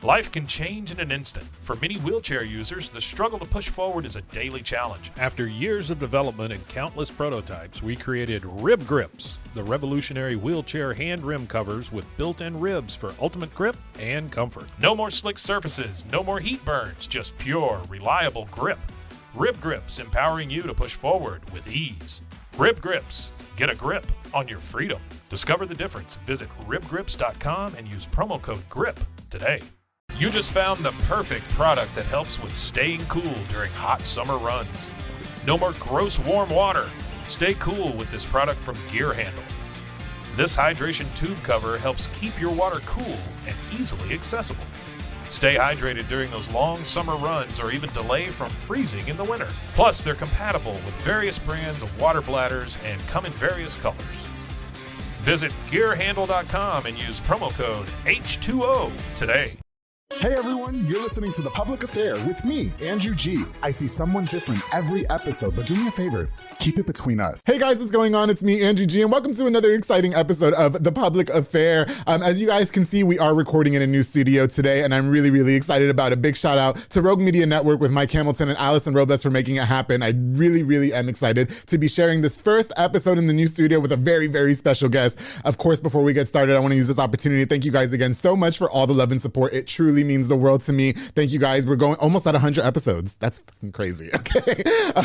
Life can change in an instant. For many wheelchair users, the struggle to push forward is a daily challenge. After years of development and countless prototypes, we created Rib Grips, the revolutionary wheelchair hand rim covers with built-in ribs for ultimate grip and comfort. No more slick surfaces, no more heat burns, just pure, reliable grip. Rib Grips, empowering you to push forward with ease. Rib Grips, get a grip on your freedom. Discover the difference. Visit ribgrips.com and use promo code GRIP today. You just found the perfect product that helps with staying cool during hot summer runs. No more gross warm water. Stay cool with this product from Gear Handle. This hydration tube cover helps keep your water cool and easily accessible. Stay hydrated during those long summer runs or even delay from freezing in the winter. Plus, they're compatible with various brands of water bladders and come in various colors. Visit gearhandle.com and use promo code H2O today. Hey everyone, you're listening to The Public Affair with me, Andrew G. I see someone different every episode, but do me a favor, keep it between us. Hey guys, what's going on? It's me, Andrew G, and welcome to another exciting episode of The Public Affair. As you guys can see, we are recording in a new studio today, and I'm really, really excited about it. A big shout out to Rogue Media Network with Mike Hamilton and Allison Robles for making it happen. I really, really am excited to be sharing this first episode in the new studio with a very, very special guest. Of course, before we get started, I want to use this opportunity to thank you guys again so much for all the love and support. It truly means the world to me. Thank you guys. We're going almost at 100 episodes. That's fucking crazy. Okay.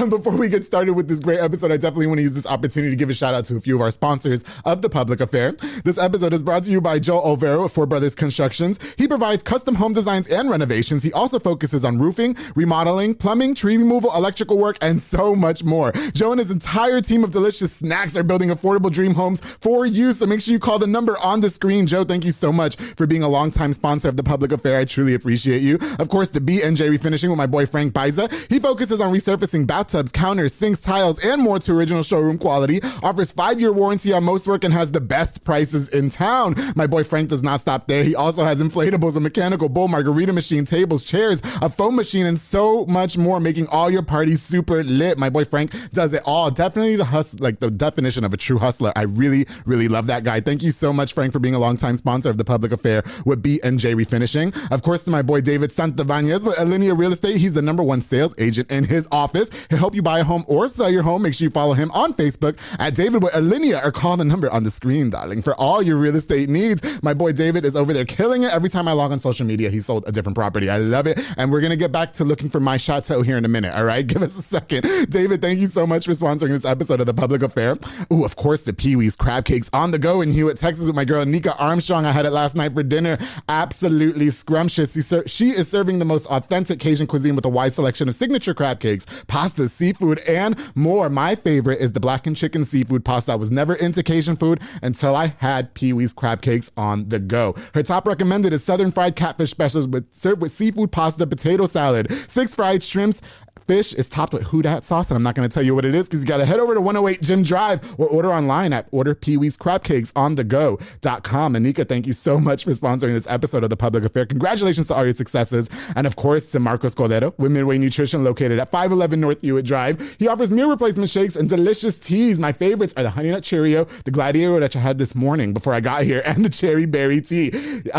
Before we get started with this great episode, I definitely want to use this opportunity to give a shout out to a few of our sponsors of The Public Affair. This episode is brought to you by Joe Olvero of Four Brothers Constructions. He provides custom home designs and renovations. He also focuses on roofing, remodeling, plumbing, tree removal, electrical work, and so much more. Joe and his entire team of delicious snacks are building affordable dream homes for you. So make sure you call the number on the screen. Joe, thank you so much for being a longtime sponsor of The Public Affair. I truly appreciate you. Of course, the B&J Refinishing with my boy Frank Baiza. He focuses on resurfacing bathtubs, counters, sinks, tiles, and more to original showroom quality. Offers 5-year warranty on most work and has the best prices in town. My boy Frank does not stop there. He also has inflatables, a mechanical bull, margarita machine, tables, chairs, a foam machine, and so much more, making all your parties super lit. My boy Frank does it all. Definitely the hustle, like the definition of a true hustler. I really, really love that guy. Thank you so much, Frank, for being a longtime sponsor of The Public Affair with B&J Refinishing. Of course, to my boy David Santabanez with Alinea Real Estate. He's the #1 sales agent in his office. He'll help you buy a home or sell your home. Make sure you follow him on Facebook at David with Alinea or call the number on the screen, darling, for all your real estate needs. My boy David is over there killing it. Every time I log on social media, he sold a different property. I love it. And we're going to get back to looking for my chateau here in a minute. All right, give us a second. David, thank you so much for sponsoring this episode of The Public Affair. Ooh, of course, the Pee-wee's Crab Cakes on the go in Hewitt, Texas with my girl Nika Armstrong. I had it last night for dinner. Absolutely scrumptious. She is serving the most authentic Cajun cuisine with a wide selection of signature crab cakes, pastas, seafood, and more. My favorite is the blackened chicken seafood pasta. I was never into Cajun food until I had Pee-wee's Crab Cakes on the go. Her top recommended is Southern Fried Catfish Specials served with seafood pasta, potato salad, 6 fried shrimps. Fish is topped with Houdat sauce, and I'm not going to tell you what it is because you got to head over to 108 Jim Drive or order online at orderpeeweescrabcakesonthego.com. Anika, thank you so much for sponsoring this episode of The Public Affair. Congratulations to all your successes. And of course, to Marcos Cordero with Midway Nutrition located at 511 North Hewitt Drive. He offers meal replacement shakes and delicious teas. My favorites are the Honey Nut Cheerio, the Gladiator that I had this morning before I got here, and the Cherry Berry Tea.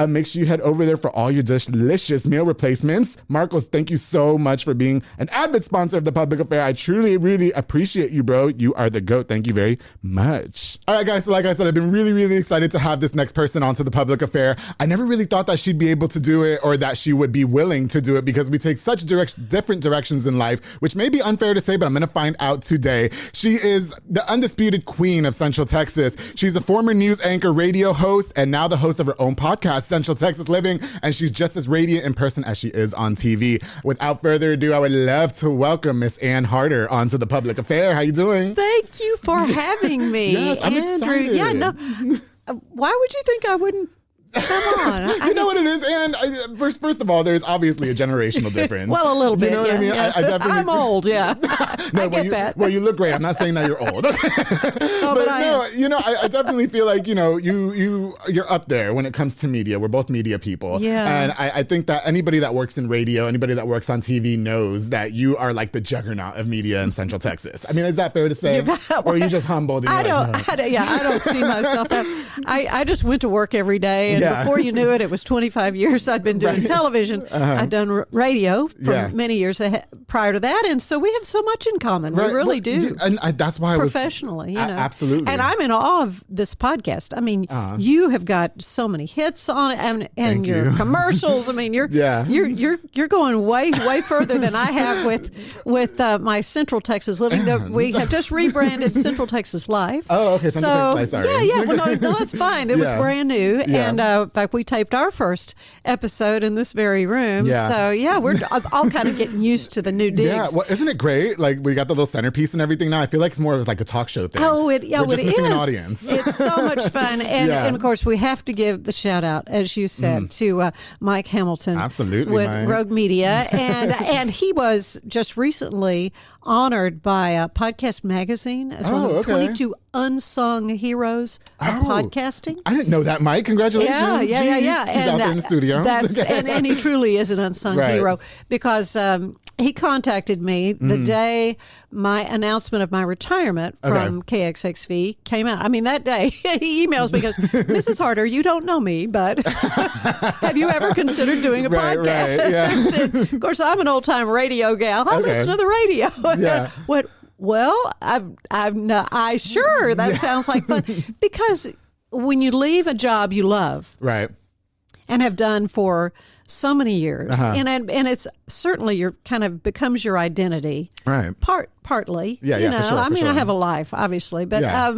Make sure you head over there for all your delicious meal replacements. Marcos, thank you so much for being an avid sponsor of The Public Affair. I truly, really appreciate you, bro. You are the GOAT. Thank you very much. All right, guys. So like I said, I've been really, really excited to have this next person onto The Public Affair. I never really thought that she'd be able to do it or that she would be willing to do it because we take such different directions in life, which may be unfair to say, but I'm going to find out today. She is the undisputed queen of Central Texas. She's a former news anchor, radio host, and now the host of her own podcast, Central Texas Living, and she's just as radiant in person as she is on TV. Without further ado, I would love to welcome Miss Ann Harder onto The Public Affair. How you doing? Thank you for having me. Yes, I'm Andrew. excited. Yeah, no. Why would you think I wouldn't? Come on. You know what it is? And first of all, there's obviously a generational difference. Well, a little bit. You know what I mean? Yeah. I definitely. I'm old, yeah. I get that. Well, you look great. I'm not saying that you're old. but I am. You know, I definitely feel like, you know, you're up there when it comes to media. We're both media people. Yeah. And I think that anybody that works in radio, anybody that works on TV knows that you are like the juggernaut of media in Central Texas. I mean, is that fair to say? Or are you just humbled? And I don't see myself that. I just went to work every day and Yeah. before you knew it, it was 25 years I'd been doing television. I'd done radio for many years prior to that. And so we have so much in common. Right. We really Well, do. and that's why I was professionally, you know. absolutely. And I'm in awe of this podcast. I mean, you have got so many hits on it, and Thank your you. commercials. I mean, you're going way further than I have with my Central Texas Living. We have just rebranded Central Texas Life. Oh, okay. Central Texas Life, sorry. Yeah. Well, no, that's fine. It was brand new, and in fact, we taped our first episode in this very room. Yeah. So yeah, we're all kind of getting used to the new digs. Yeah, well, isn't it great? Like, we got the little centerpiece and everything now. I feel like it's more of like a talk show thing. Oh, We're just missing an audience. It's so much fun. And of course, we have to give the shout out, as you said, to Mike Hamilton. Absolutely, with Mike. Rogue Media. And he was just recently honored by Podcast Magazine as one of the 22 unsung heroes of podcasting. I didn't know that, Mike. Congratulations. Yeah. He's out there in the studio. And he truly is an unsung hero, because he contacted me the day my announcement of my retirement from KXXV came out. I mean, that day he emails me, goes, Mrs. Harder, you don't know me, but have you ever considered doing a podcast? Right, yeah. I said, of course, I'm an old time radio gal. I listen to the radio. Yeah. What? Well, I sure that sounds like fun, because when you leave a job you love, Right. and have done for so many years, and it's certainly your kind of becomes your identity, Right. Partly. Yeah, you for know, sure, I for mean, sure. I have a life, obviously, but Yeah.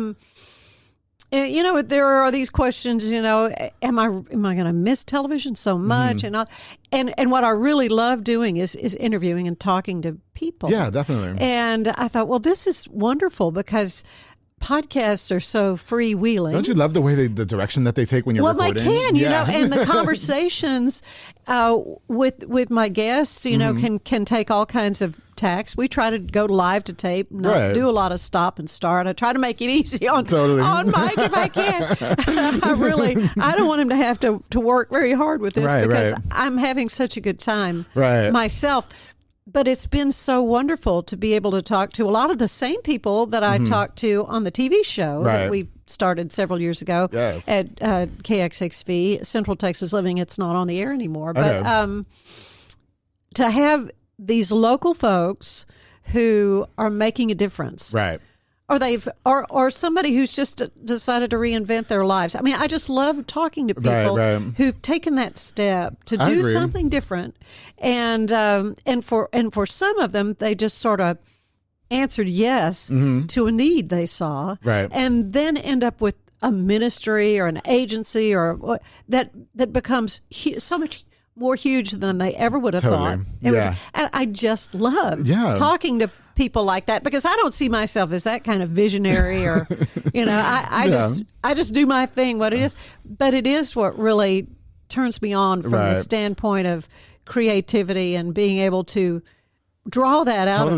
you know, there are these questions. You know, am I going to miss television so much? And what I really love doing is interviewing and talking to people. Yeah, definitely. And I thought, well, this is wonderful, because podcasts are so freewheeling. Don't you love the way the direction that they take when you're recording? Well, they can, you know, and the conversations with my guests, you know, can take all kinds of tacks. We try to go live to tape, not do a lot of stop and start. I try to make it easy on Mike if I can. I don't want him to have to work very hard with this, because I'm having such a good time myself. But it's been so wonderful to be able to talk to a lot of the same people that I talked to on the TV show that we started several years ago at KXXV, Central Texas Living. It's not on the air anymore. But to have these local folks who are making a difference. Right. Or somebody who's just decided to reinvent their lives. I mean, I just love talking to people who've taken that step to do something different, and for some of them, they just sort of answered yes to a need they saw, and then end up with a ministry or an agency or that becomes so much more huge than they ever would have thought. And I just love talking to people like that, because I don't see myself as that kind of visionary, or you know, I just do my thing, what it is. But it is what really turns me on from the standpoint of creativity and being able to draw that out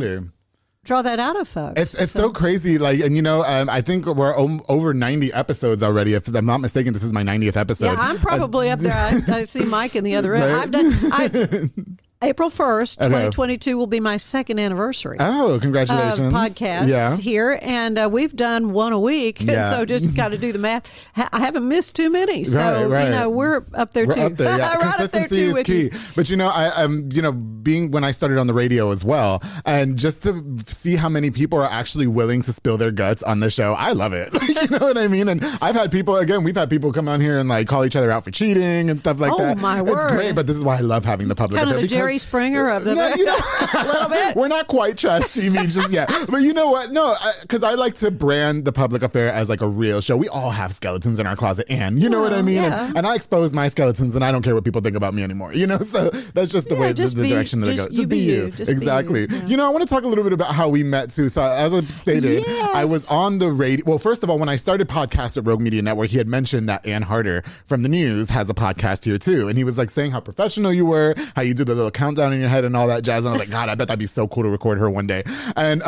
of folks. It's so crazy. Like, and you know, I think we're over 90 episodes already. If I'm not mistaken, this is my 90th episode. Yeah, I'm probably up there. I see Mike in the other room. I've done. April 1st, 2022 will be my second anniversary. Oh, congratulations. Podcasts here. And we've done one a week. So just got to do the math. I haven't missed too many. So, you know, we're up there too. Up there, yeah. Consistency is key. But, you know, I'm, you know, being when I started on the radio as well, and just to see how many people are actually willing to spill their guts on the show, I love it. You know what I mean? And we've had people come on here and like call each other out for cheating and stuff like that. Oh, my word. It's great, but this is why I love having the public. Kind of the Jerry Springer of the you know, a little bit. We're not quite trash TV just yet, but you know what? No, because I like to brand the Public Affair as like a real show. We all have skeletons in our closet, and you know what I mean. Yeah. And I expose my skeletons, and I don't care what people think about me anymore. You know, so that's just the way the direction that I go. Just be you. Exactly. Be you. You know, I want to talk a little bit about how we met too. So as I stated, I was on the radio. Well, first of all, when I started podcast at Rogue Media Network, he had mentioned that Ann Harder from the news has a podcast here too, and he was like saying how professional you were, how you do the little countdown in your head and all that jazz. And I was like, God, I bet that'd be so cool to record her one day. And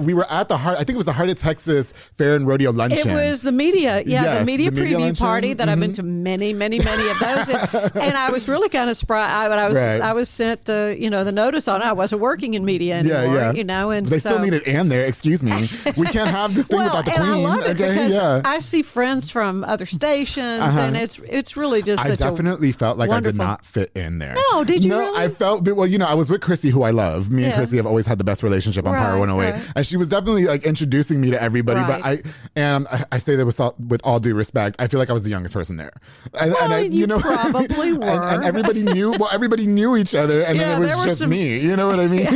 we were at I think it was the Heart of Texas Fair and Rodeo Luncheon. It was the media, the media preview party that I've been to many of those. And I was really kind of surprised. I was sent the notice on it. I wasn't working in media anymore, and they still needed Ann there. Excuse me. We can't have this thing without the Queen. I love it because I see friends from other stations, and it's really just I definitely felt like wonderful. I did not fit in there. No, did you? No, really? I felt, I was with Chrissy, who I love. Me and Chrissy have always had the best relationship on Power 108, and she was definitely like introducing me to everybody. But I say that with all due respect, I feel like I was the youngest person there. And you probably were. And everybody knew. Well, everybody knew each other, and then it was just me. You know what I mean?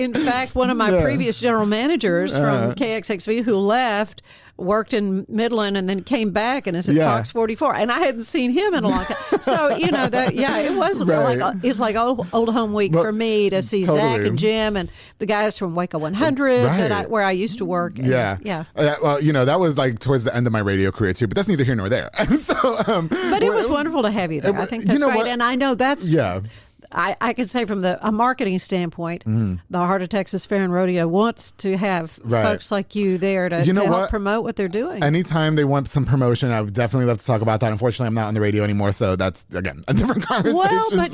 In fact, one of my previous general managers from KXXV who left worked in Midland and then came back and is at Fox 44, and I hadn't seen him in a long time. So it was it's like old home week for me to see Zach and Jim and the guys from Waco 100 where I used to work. And, well, that was like towards the end of my radio career too, but that's neither here nor there. But it was wonderful to have you there. I think that's right, and I know that's I could say from a marketing standpoint, the Heart of Texas Fair and Rodeo wants to have folks like you there to help promote what they're doing. Anytime they want some promotion, I would definitely love to talk about that. Unfortunately, I'm not on the radio anymore, so that's, again, a different conversation. Well, but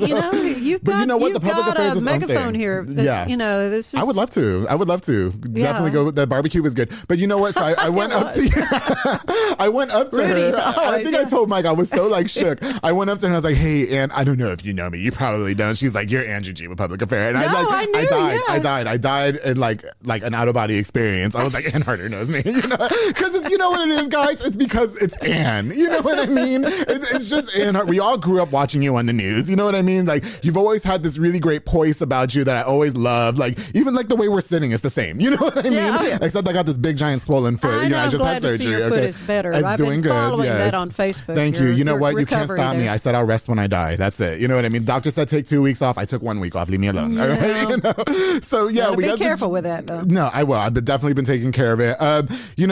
you've got a megaphone here. This is... I would love to. Definitely go. The barbecue was good. But you know what? So I went up to I went up to Rudy's her. I think I told Mike, I was so shook. I went up to her and I was like, hey, Ann, I don't know if you know me. You probably don't. She's like, you're Andrew G with Public Affair. And I died in like an out of body experience. I was like, Ann Harder knows me, because you know what it is, guys. It's because it's Ann. You know what I mean? It's just Ann Harder. We all grew up watching you on the news. You know what I mean? Like, you've always had this really great poise about you that I always loved. Like, even like the way we're sitting is the same. You know what I mean? Except I got this big giant swollen foot. I just had surgery. See your foot is better. I've been following that on Facebook. Thank you. You know what? You can't stop me. I said I'll rest when I die. That's it. You know what I mean? Doctor said take 2 weeks off. I took 1 week off. Leave me alone. All right? So we be careful with that, though. No, I will. I've definitely been taking care of it.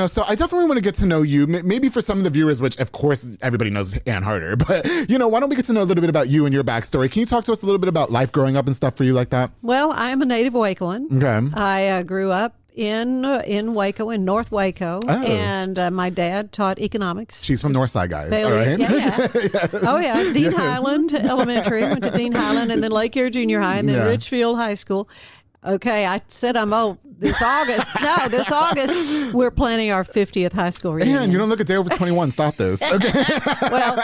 So I definitely want to get to know you. Maybe for some of the viewers, which of course everybody knows Ann Harder, but why don't we get to know a little bit about you and your backstory? Can you talk to us a little bit about life growing up and stuff for you like that? Well, I am a native Wacoan. Okay. I grew up in Waco, in North Waco, and my dad taught economics. She's from Northside, guys. Bailey, all right? Yes. Oh yeah, Dean Highland Elementary, went to Dean Highland, and then Lake Erie Junior High, and then Richfield High School. Okay, I said I'm old. This August we're planning our 50th high school reunion. Man, you don't look a day over 21. Stop this. Okay. Well,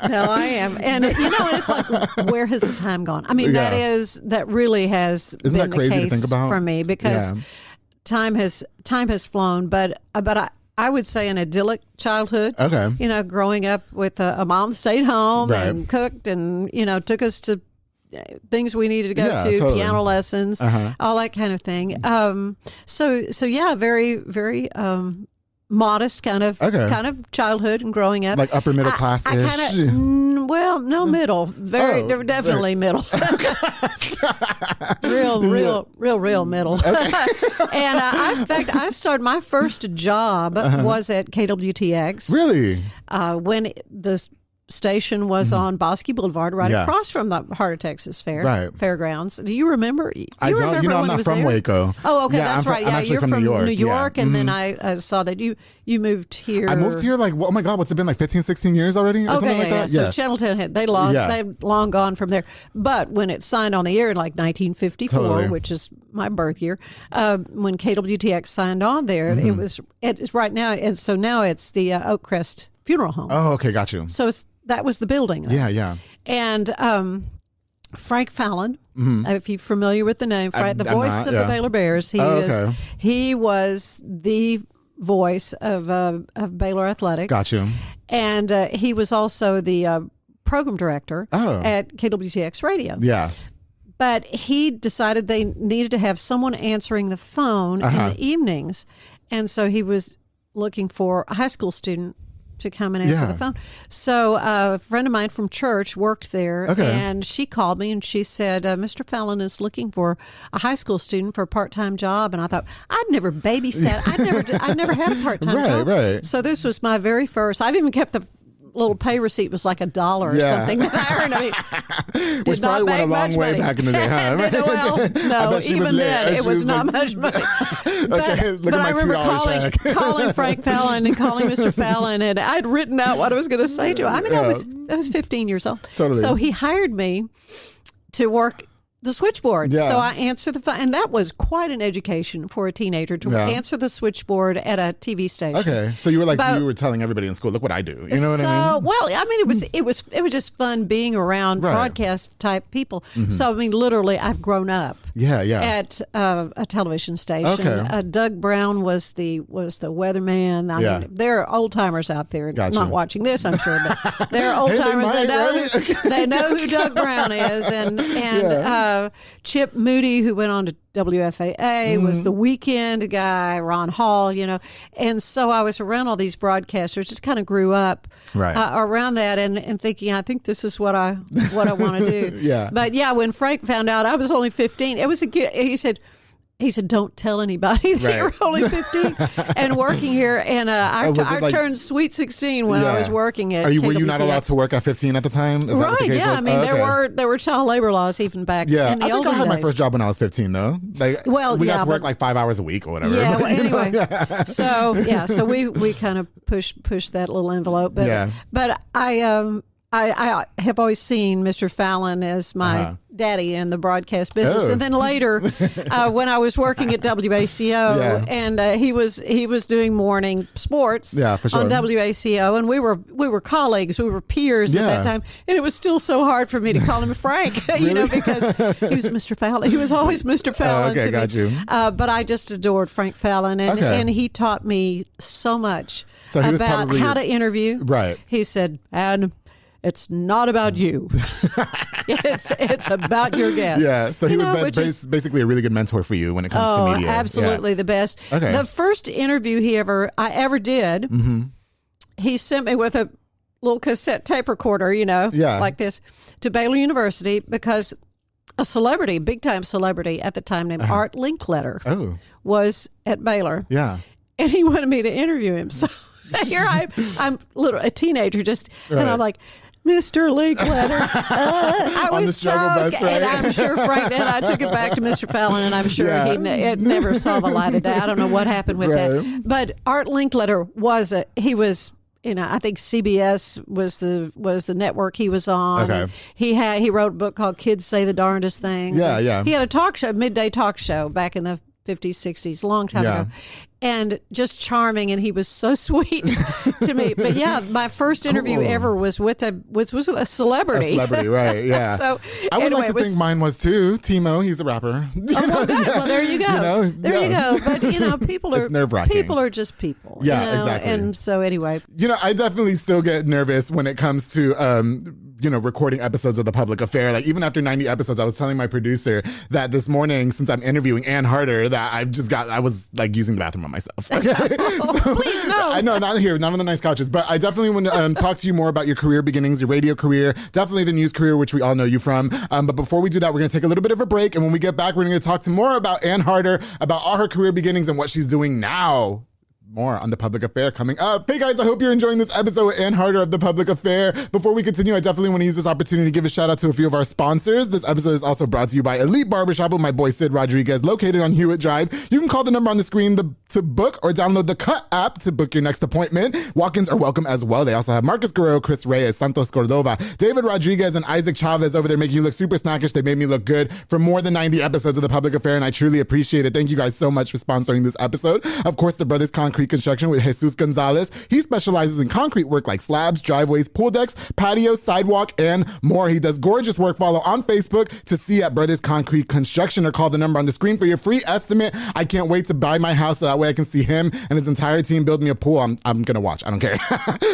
no, I am. And it's like, where has the time gone? I mean, that really has Isn't been that crazy the case to think about? for me, because time has flown, but I would say an idyllic childhood. Okay. Growing up with a mom that stayed home and cooked and, took us to things we needed to go to, totally. Piano lessons, all that kind of thing. Very, very modest kind of childhood and growing up, like upper middle class-ish. Middle, definitely middle. real middle. Okay. And in fact, I started my first job was at KWTX. Really? When the station was on Bosque Boulevard, right across from the Heart of Texas Fairgrounds. Do you remember? I don't. I'm not from Waco. Oh, okay, that's right. I'm you're from New York, and then I saw that you moved here. I moved here oh my God, what's it been, like 15, 16 years already? Or something like that? So Channel 10 they'd long gone from there. But when it signed on the air in like 1954, which is my birth year, when KWTX signed on there, it's right now, and so now it's the Oakcrest Funeral Home. Oh, okay, got you. So that was the building. Yeah. And Frank Fallon, if you're familiar with the name, the voice of the Baylor Bears, he was the voice of Baylor Athletics. Got you. And he was also the program director at KWTX Radio. Yeah. But he decided they needed to have someone answering the phone in the evenings. And so he was looking for a high school student to come and answer the phone. So a friend of mine from church worked there, and she called me and she said, Mr. Fallon is looking for a high school student for a part-time job. And I thought, I'd never babysat. I never had a part-time job. Right. So this was my very first. I've even kept the little pay receipt was like $1 or something that I earned. I mean, which probably went a long way back in the day, huh? Well, no, even then it was not much money. But I remember calling Frank Fallon and calling Mr. Fallon, and I'd written out what I was going to say to him. I mean, I was 15 years old. Totally. So he hired me to work the switchboard. Yeah. So I answered the phone, and that was quite an education for a teenager to answer the switchboard at a TV station. Okay, so you were like, you were telling everybody in school, look what I do. You know what I mean? Well, I mean, it was just fun being around broadcast type people. Mm-hmm. So I mean, literally, I've grown up. At a television station. Okay. Doug Brown was the weatherman. I mean, there are old timers out there not watching this, I'm sure, but there are old timers they know who Doug Brown is, and Chip Moody, who went on to WFAA, was the weekend guy, Ron Hall, and so I was around all these broadcasters, just kind of grew up around that and thinking, I think this is what I want to do. But when Frank found out I was only 15, it was he said, don't tell anybody that you're only 15 and working here. And I turned sweet 16 when I was working at Were you not allowed to work at 15 at the time? Is right, I mean, there were child labor laws even back in the olden days. I think I had my first job when I was 15, though. We got to work like 5 hours a week or whatever. Yeah, well, anyway. So we kind of pushed that little envelope. But I have always seen Mr. Fallon as my daddy in the broadcast business, and then later, when I was working at WACO, and he was doing morning sports on WACO, and we were colleagues, we were peers at that time, and it was still so hard for me to call him Frank, because he was Mr. Fallon. He was always Mr. Fallon to me. You. But I just adored Frank Fallon, and he taught me so much about how to interview. Right. He said, and it's not about you. it's about your guest. Yeah, so he was basically a really good mentor for you when it comes to media. Absolutely the best. Okay. The first interview I ever did, he sent me with a little cassette tape recorder, like this, to Baylor University because a celebrity, big-time celebrity at the time named Art Linkletter was at Baylor. Yeah. And he wanted me to interview him. So here I'm a teenager and I'm like, Mr. Linkletter. I was so scared. And I'm sure Frank, and I took it back to Mr. Fallon, and I'm sure it never saw the light of day. I don't know what happened with that. But Art Linkletter I think CBS was the network he was on. Okay. He wrote a book called Kids Say the Darndest Things. Yeah. He had a talk show, midday talk show back in the 50s, 60s, a long time ago. And just charming, and he was so sweet to me. But my first interview ever was with a celebrity. A celebrity, right? Yeah. So I would like to think mine was too. Timo, he's a rapper. Well, there you go. There you go. But people are nerve-wracking. People are just people. Yeah, exactly. And so anyway, I definitely still get nervous when it comes to recording episodes of The Public Affair. Like even after 90 episodes, I was telling my producer that this morning, since I'm interviewing Ann Harder, that I was like using the bathroom on myself. Okay? Please no. I know, not here, not on the nice couches, but I definitely want to talk to you more about your career beginnings, your radio career, definitely the news career, which we all know you from. But before we do that, we're going to take a little bit of a break. And when we get back, we're going to talk to more about Ann Harder, about all her career beginnings and what she's doing now. More on The Public Affair coming up. Hey guys, I hope you're enjoying this episode with Ann Harder of The Public Affair. Before we continue, I definitely want to use this opportunity to give a shout out to a few of our sponsors. This episode is also brought to you by Elite Barbershop with my boy Sid Rodriguez, located on Hewitt Drive. You can call the number on the screen to book or download the Cut app to book your next appointment. Walk-ins are welcome as well. They also have Marcus Guerrero, Chris Reyes, Santos Cordova, David Rodriguez, and Isaac Chavez over there making you look super snackish. They made me look good for more than 90 episodes of The Public Affair, and I truly appreciate it. Thank you guys so much for sponsoring this episode. Of course, the Brothers Concrete Construction with Jesus Gonzalez. He specializes in concrete work like slabs, driveways, pool decks, patios, sidewalk, and more. He does gorgeous work. Follow on Facebook to see at Brothers Concrete Construction or call the number on the screen for your free estimate. I can't wait to buy my house so that way I can see him and his entire team build me a pool. I'm gonna watch. I don't care.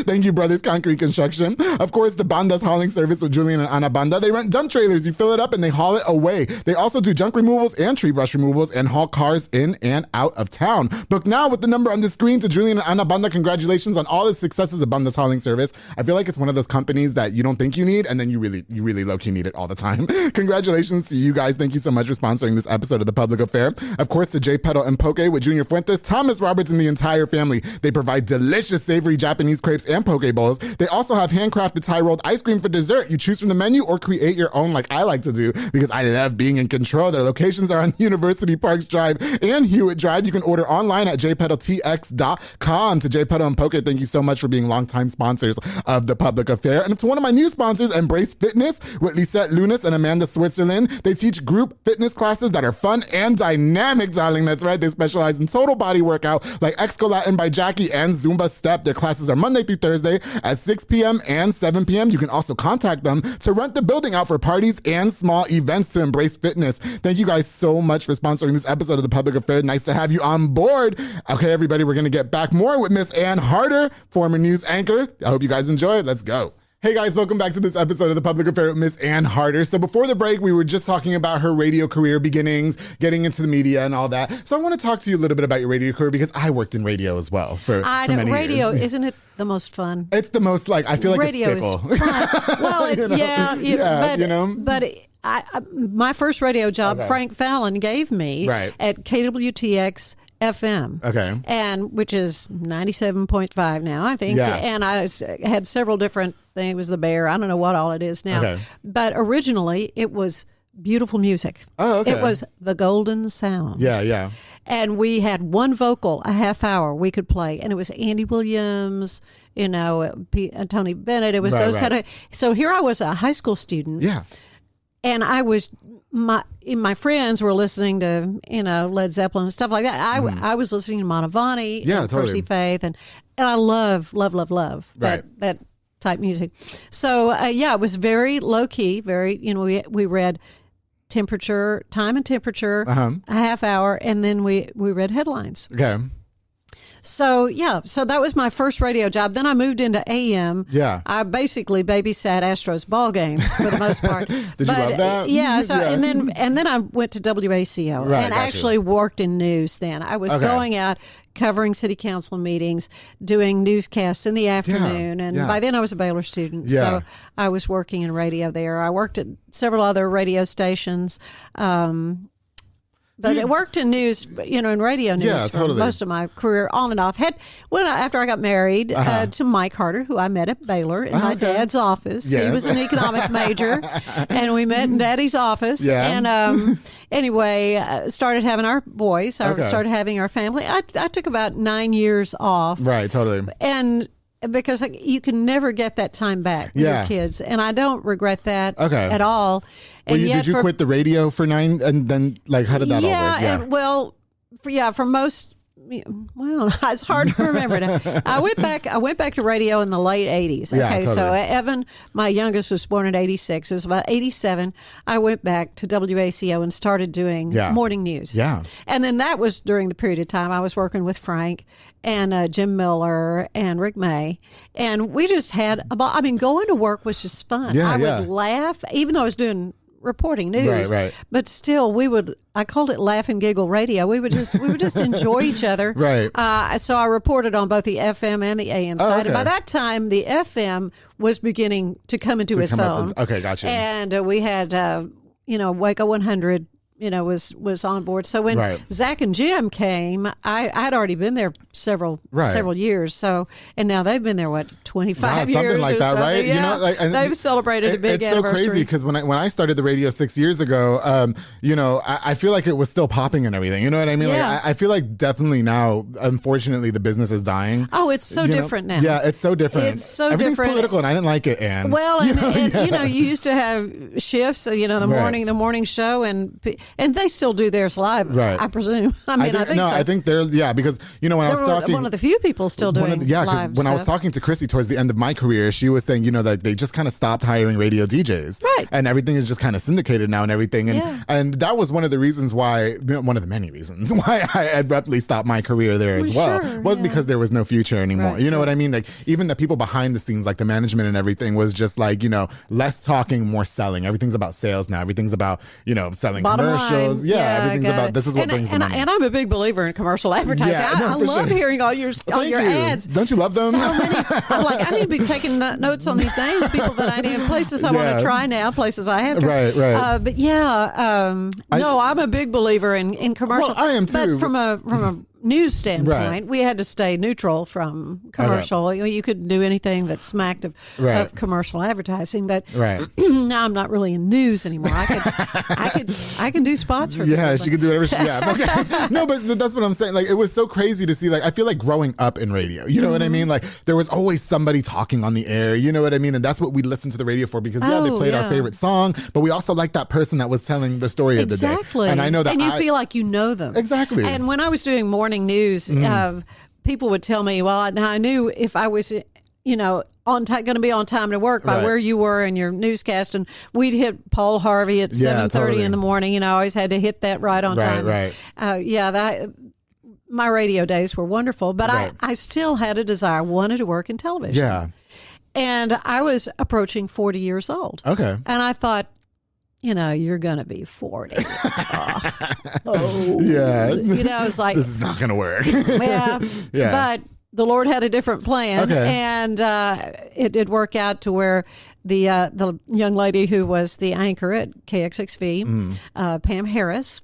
Thank you, Brothers Concrete Construction. Of course, the Banda's hauling service with Julian and Ana Banda. They rent dump trailers. You fill it up and they haul it away. They also do junk removals and tree brush removals and haul cars in and out of town. Book now with the number on the screen to Julian and Ana Banda. Congratulations on all the successes of Banda's hauling service. I feel like it's one of those companies that you don't think you need, and then you really low-key need it all the time. Congratulations to you guys. Thank you so much for sponsoring this episode of The Public Affair. Of course, to J Pedal and Poke with Junior Fuentes, Thomas Roberts, and the entire family. They provide delicious savory Japanese crepes and poke bowls. They also have handcrafted Thai rolled ice cream for dessert. You choose from the menu or create your own like I like to do because I love being in control. Their locations are on University Parks Drive and Hewitt Drive. You can order online at jpedaltx.com. To J Pedal and Poke, thank you so much for being longtime sponsors of The Public Affair. And to one of my new sponsors, Embrace Fitness with Lisette Lunas and Amanda Switzerland. They teach group fitness classes that are fun and dynamic, darling. That's right. They specialize in total body workout like Exco Latin by Jackie and Zumba Step. Their classes are Monday through Thursday at 6 p.m. and 7 p.m. You can also contact them to rent the building out for parties and small events to Embrace Fitness. Thank you guys so much for sponsoring this episode of The Public Affair. Nice to have you on board. Okay, everybody, we're going to get back more with Miss Ann Harder, former news anchor. I hope you guys enjoy it. Let's go. Hey guys, welcome back to this episode of The Public Affair with Miss Ann Harder. So before the break, we were just talking about her radio career beginnings, getting into the media and all that. So I want to talk to you a little bit about your radio career because I worked in radio as well for many radio, years. Isn't it the most fun? It's the most, like, I feel like radio it's fickle. Is fun. Well, but my first radio job, Frank Fallon gave me at KWTX FM. Okay. And which is 97.5 now, I think. Yeah. And I had several different things. It was the Bear. I don't know what all it is now. Okay. But originally it was beautiful music. Oh, okay. It was the Golden Sound. Yeah, yeah. And we had one vocal, a half hour we could play. And it was Andy Williams, Tony Bennett. It was those kind of. So here I was, a high school student. Yeah. And I was, my friends were listening to, Led Zeppelin and stuff like that. I was listening to Mantovani and Percy Faith. And I love that type music. So, it was very low key, very, we read time and temperature, a half hour, and then we read headlines. Okay. So, so that was my first radio job. Then I moved into AM. Yeah. I basically babysat Astros ball games for the most part. Did you love that? Yeah. So, and then I went to WACO and actually worked in news then. I was going out covering city council meetings, doing newscasts in the afternoon. And by then I was a Baylor student. Yeah. So I was working in radio there. I worked at several other radio stations. But I worked in news, in radio news for most of my career, on and off. After I got married to Mike Harder, who I met at Baylor in my dad's office. Yes. He was an economics major, and we met in Daddy's office. Yeah. And anyway, started having our boys. Started having our family. I took about 9 years off. Right, totally. And because you can never get that time back with your kids. And I don't regret that at all. And did you quit the radio for 9 and then how did that all work? For most, it's hard to remember now. I went back to radio in the late 80s. Okay, totally. So Evan, my youngest, was born in 86. It was about 87. I went back to WACO and started doing morning news. Yeah. And then that was during the period of time I was working with Frank and Jim Miller and Rick May. And we just had, going to work was just fun. I would laugh, even though I was doing reporting news, but still I called it laugh and giggle radio. We would just enjoy each other. Right. So I reported on both the FM and the AM side. And by that time, the FM was beginning to come into its own. Okay, gotcha. And we had, Waco 100, was on board. So when Zach and Jim came, I had already been there several years. So, and now they've been there, 25 years? Something like that, right? Yeah. They've celebrated a big anniversary. It's so crazy because when I started the radio 6 years ago, I feel like it was still popping and everything. You know what I mean? Yeah. I feel like definitely now, unfortunately, the business is dying. Oh, it's so different now. Yeah, it's so different. It's so Everything's different. political, and I didn't like it, Ann. Well, you used to have shifts, the morning show, and they still do theirs live, I presume. I think so. I think they're, because, when I was talking. One of the few people still doing live because when I was talking to Chrissy towards the end of my career, she was saying, that they just kind of stopped hiring radio DJs. Right. And everything is just kind of syndicated now and everything. And that was one of the reasons why, one of the many reasons why I abruptly stopped my career there as well. Was because there was no future anymore. You know what I mean? Like, even the people behind the scenes, like the management and everything, was just like, less talking, more selling. Everything's about sales now. Everything's about, selling bottom commercials commercials. Yeah, everything's about this is what brings the money. And I'm a big believer in commercial advertising. I love hearing all your ads. Don't you love them? So many. I'm like, I need to be taking notes on these names, people that I need, places I want to try now, places I have to. Right. But no, I'm a big believer in commercial. Well, I am too. But from a news standpoint, we had to stay neutral from commercial. Okay. You couldn't do anything that smacked of commercial advertising. But now I'm not really in news anymore. I can do spots for people. She could do whatever. Okay. No, but that's what I'm saying. Like, it was so crazy to see. Like, I feel like growing up in radio. You know what I mean? Like, there was always somebody talking on the air. You know what I mean? And that's what we listened to the radio for, because they played our favorite song, but we also liked that person that was telling the story of the day. Exactly. And I know that. And you feel like you know them. Exactly. And when I was doing morning news, people would tell me, well, I knew if I was, going to be on time to work by where you were in your newscast, and we'd hit Paul Harvey at 7:30 in the morning. I always had to hit that right on time. Right. My radio days were wonderful, but I still had a desire. I wanted to work in television. Yeah. And I was approaching 40 years old. Okay. And I thought, you're going to be 40. Yeah. I was like, this is not going to work. Yeah. But the Lord had a different plan. Okay. And it did work out to where the young lady who was the anchor at KXXV, Pam Harris,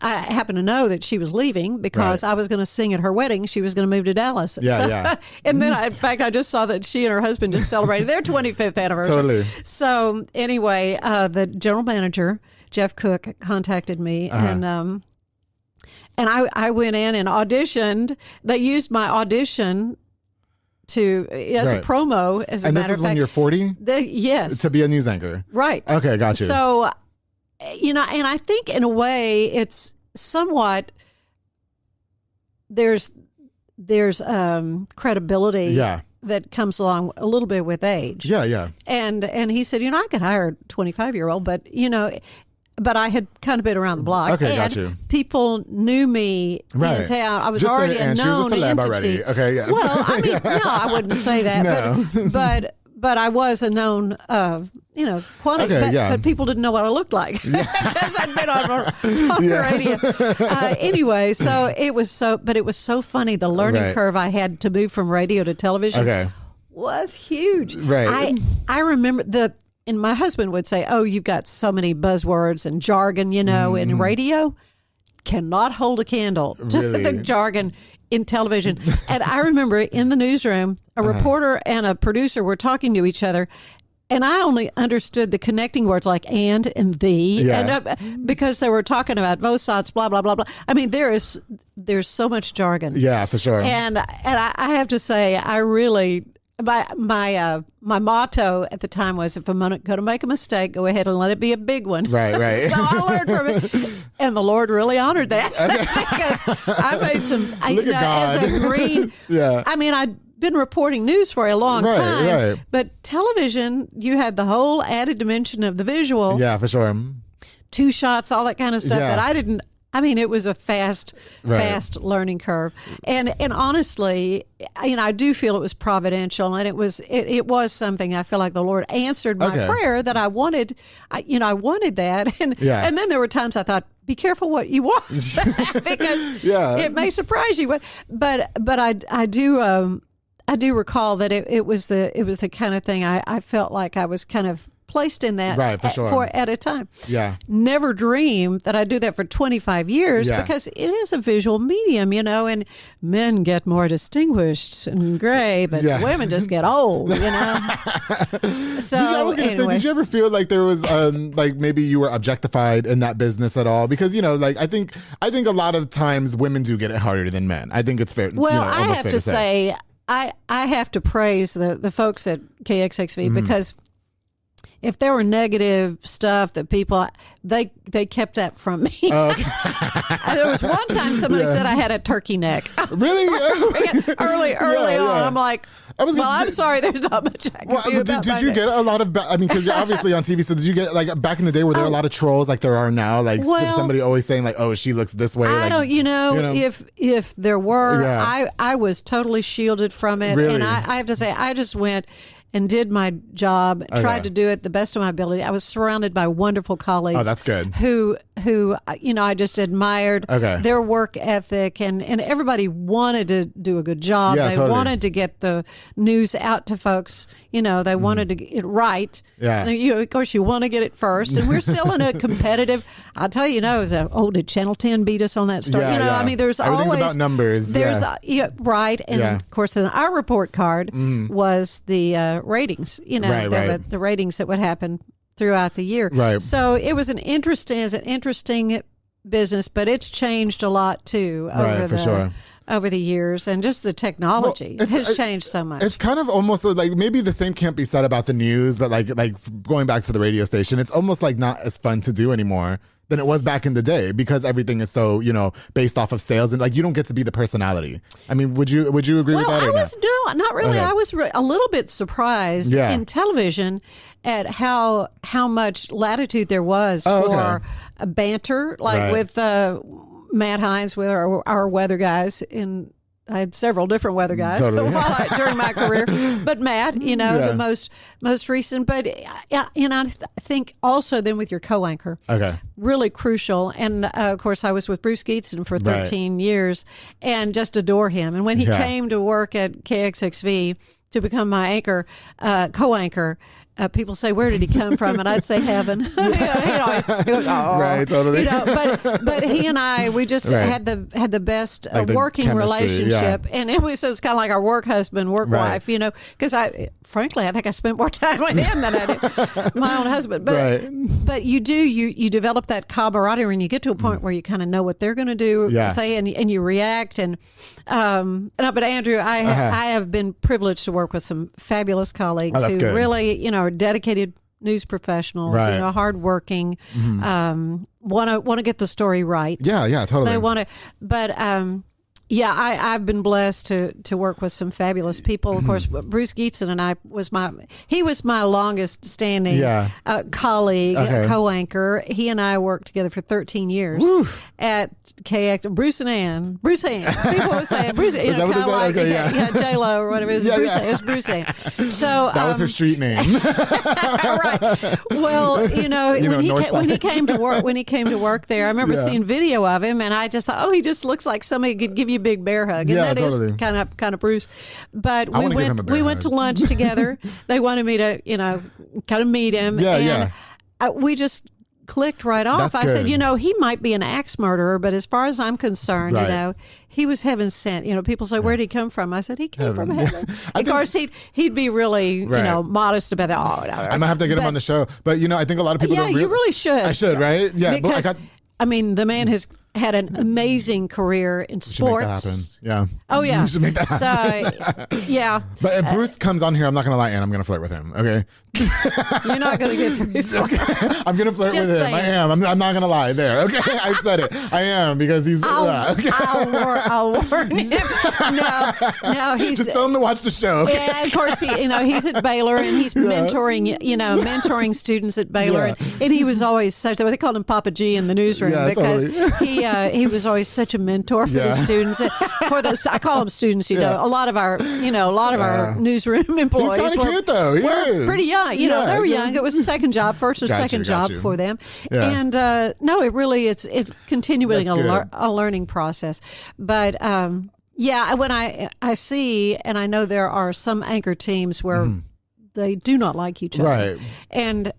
I happen to know that she was leaving because I was going to sing at her wedding. She was going to move to Dallas. And then, in fact, I just saw that she and her husband just celebrated their 25th anniversary. Totally. So anyway, the general manager, Jeff Cook, contacted me, and I went in and auditioned. They used my audition as a promo, as a matter of fact. And this is when you're 40? Yes. To be a news anchor? Right. Okay, got you. So, and I think in a way it's somewhat, there's credibility that comes along a little bit with age. Yeah. And he said, I could hire a 25-year-old, but but I had kind of been around the block. Okay, and got you. People knew me in town. I was already a known entity. Already. Okay, yes. Well, I mean, no, I wouldn't say that. No. But I was a known, quantity. Okay, but people didn't know what I looked like because I'd been on the radio. Anyway, so it was so funny. The learning curve I had to move from radio to television was huge. Right. I remember and my husband would say, "Oh, you've got so many buzzwords and jargon, in radio. Cannot hold a candle to the jargon in television." And I remember in the newsroom, a reporter and a producer were talking to each other, and I only understood the connecting words like and the, and because they were talking about VOSOTs, blah blah blah blah. I mean, there's so much jargon. Yeah, for sure. And I have to say, I really. My motto at the time was, if I'm going to make a mistake, go ahead and let it be a big one. Right. So I learned from it, and the Lord really honored that because I made some. Look at God. As a green. I mean, I'd been reporting news for a long time, but television, you had the whole added dimension of the visual. Yeah, for sure. 2 shots, all that kind of stuff that I didn't. I mean, it was a fast learning curve, and honestly, I do feel it was providential, and it was something I feel like the Lord answered my prayer that I wanted. I wanted that, and then there were times I thought, be careful what you want because it may surprise you. But I do recall that it was the kind of thing I felt like I was kind of placed in that at a time. Yeah. Never dreamed that I'd do that for 25 years because it is a visual medium, and men get more distinguished and gray, but women just get old, So I was going to say, did you ever feel like there was like maybe you were objectified in that business at all? Because, like I think a lot of times women do get it harder than men. I think it's fair. Well, I have to say I have to praise the folks at KXXV because if there were negative stuff that people, they kept that from me. Okay. There was one time somebody said I had a turkey neck. Really? early on. I'm like, I'm sorry, there's not much I can do about Did you get a lot of, because you're obviously on TV, so did you get, like, back in the day, were there a lot of trolls like there are now? Like, somebody always saying, like, oh, she looks this way. I don't, if there were, I was totally shielded from it. Really? And I have to say, I just went and did my job, tried to do it the best of my ability. I was surrounded by wonderful colleagues. Oh, that's good. Who who I just admired their work ethic, and everybody wanted to do a good job. They wanted to get the news out to folks. They wanted to get it right. Yeah. Of course, you want to get it first, and we're still in a competitive. I'll tell you, did Channel 10 beat us on that story? I mean, there's everything's always about numbers. There's right, and of course, then our report card was the ratings. The ratings that would happen throughout the year. Right. So it was an interesting business, but it's changed a lot too over the years, and just the technology has changed so much. It's kind of almost like maybe the same can't be said about the news, but like going back to the radio station, it's almost like not as fun to do anymore than it was back in the day, because everything is so based off of sales, and like you don't get to be the personality. I mean, would you agree with that? Not really. I was a little bit surprised in television at how much latitude there was for a banter, like with Matt Hines, with our weather guys. I had several different weather guys during my career, but Matt, the most recent. But I think also then with your co-anchor, really crucial. And of course, I was with Bruce Geetson for 13 years, and just adore him. And when he came to work at KXXV to become my co-anchor. People say, "Where did he come from?" And I'd say, "Heaven." He goes, "Oh." Right, totally. But he and I, we just had the best working relationship, and it was just kind of like our work husband, work wife, Because I think I spent more time with him than I did my own husband. But you develop that camaraderie, and you get to a point where you kind of know what they're going to do, say, and you react. But Andrew, I have been privileged to work with some fabulous colleagues who really, are dedicated news professionals, hardworking, want to get the story right. Yeah, totally. They want to, but I've been blessed to work with some fabulous people. Of course, Bruce Geetson and I was my longest standing colleague, co-anchor. He and I worked together for 13 years at KX. Bruce Ann. People would say Bruce. Kind of like J-Lo or whatever. It was Bruce Ann. So that was her street name. Right. Well, when he came to work there, I remember seeing video of him, and I just thought, he just looks like somebody could give you a big bear hug, and that is kind of Bruce. But we went to lunch together. They wanted me to kind of meet him, we just clicked right off. I said, he might be an axe murderer, but as far as I'm concerned, he was heaven sent. People say, where did he come from? I said, he came from heaven. Of course, he'd be really modest about that. I might have to get him on the show, but I think a lot of people don't. You really should. I should, right? Yeah, because the man has had an amazing career in sports. Make that happen. Yeah. Oh yeah. You should make that happen. So, yeah. But if Bruce comes on here, I'm not going to lie, Ann, I'm going to flirt with him. Okay. You're not going to get through. Okay. I'm going to flirt with him. I am. I'm not going to lie. There. Okay. I said it. I am, because he's. I'll warn him. No. He's just tell him to watch the show. Okay? Yeah. Of course, he's at Baylor, and he's mentoring students at Baylor, and he was always such. They called him Papa G in the newsroom because he was always such a mentor for the students. I call them students. A lot of our newsroom employees. He's kind of cute though. We're pretty young. They were young. It was a second job for them. Yeah. And it really it's continuing a learning process. But when I see, and I know there are some anchor teams where they do not like each other. Right. And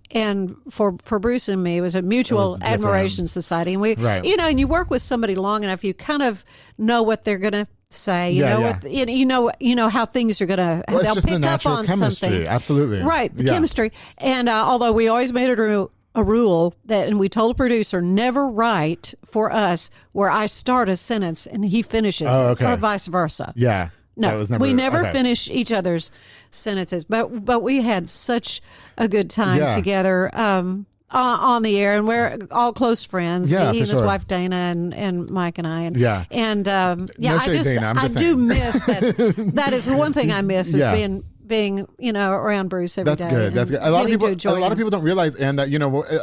for Bruce and me, it was a mutual admiration society. And we, and you work with somebody long enough, you kind of know what they're going to say. You know how things are going to. Well, they'll just pick the up on chemistry. something. Absolutely. Right. The chemistry. And although we always made it a rule that, and we told the producer, never write for us where I start a sentence and he finishes, or vice versa. Yeah. No, we never finish each other's sentences, but we had such a good time together on the air, and we're all close friends. He and his wife Dana, and Mike and I, I do miss that. That is the one thing I miss is being around Bruce every day. That's good. A lot of people don't realize, and that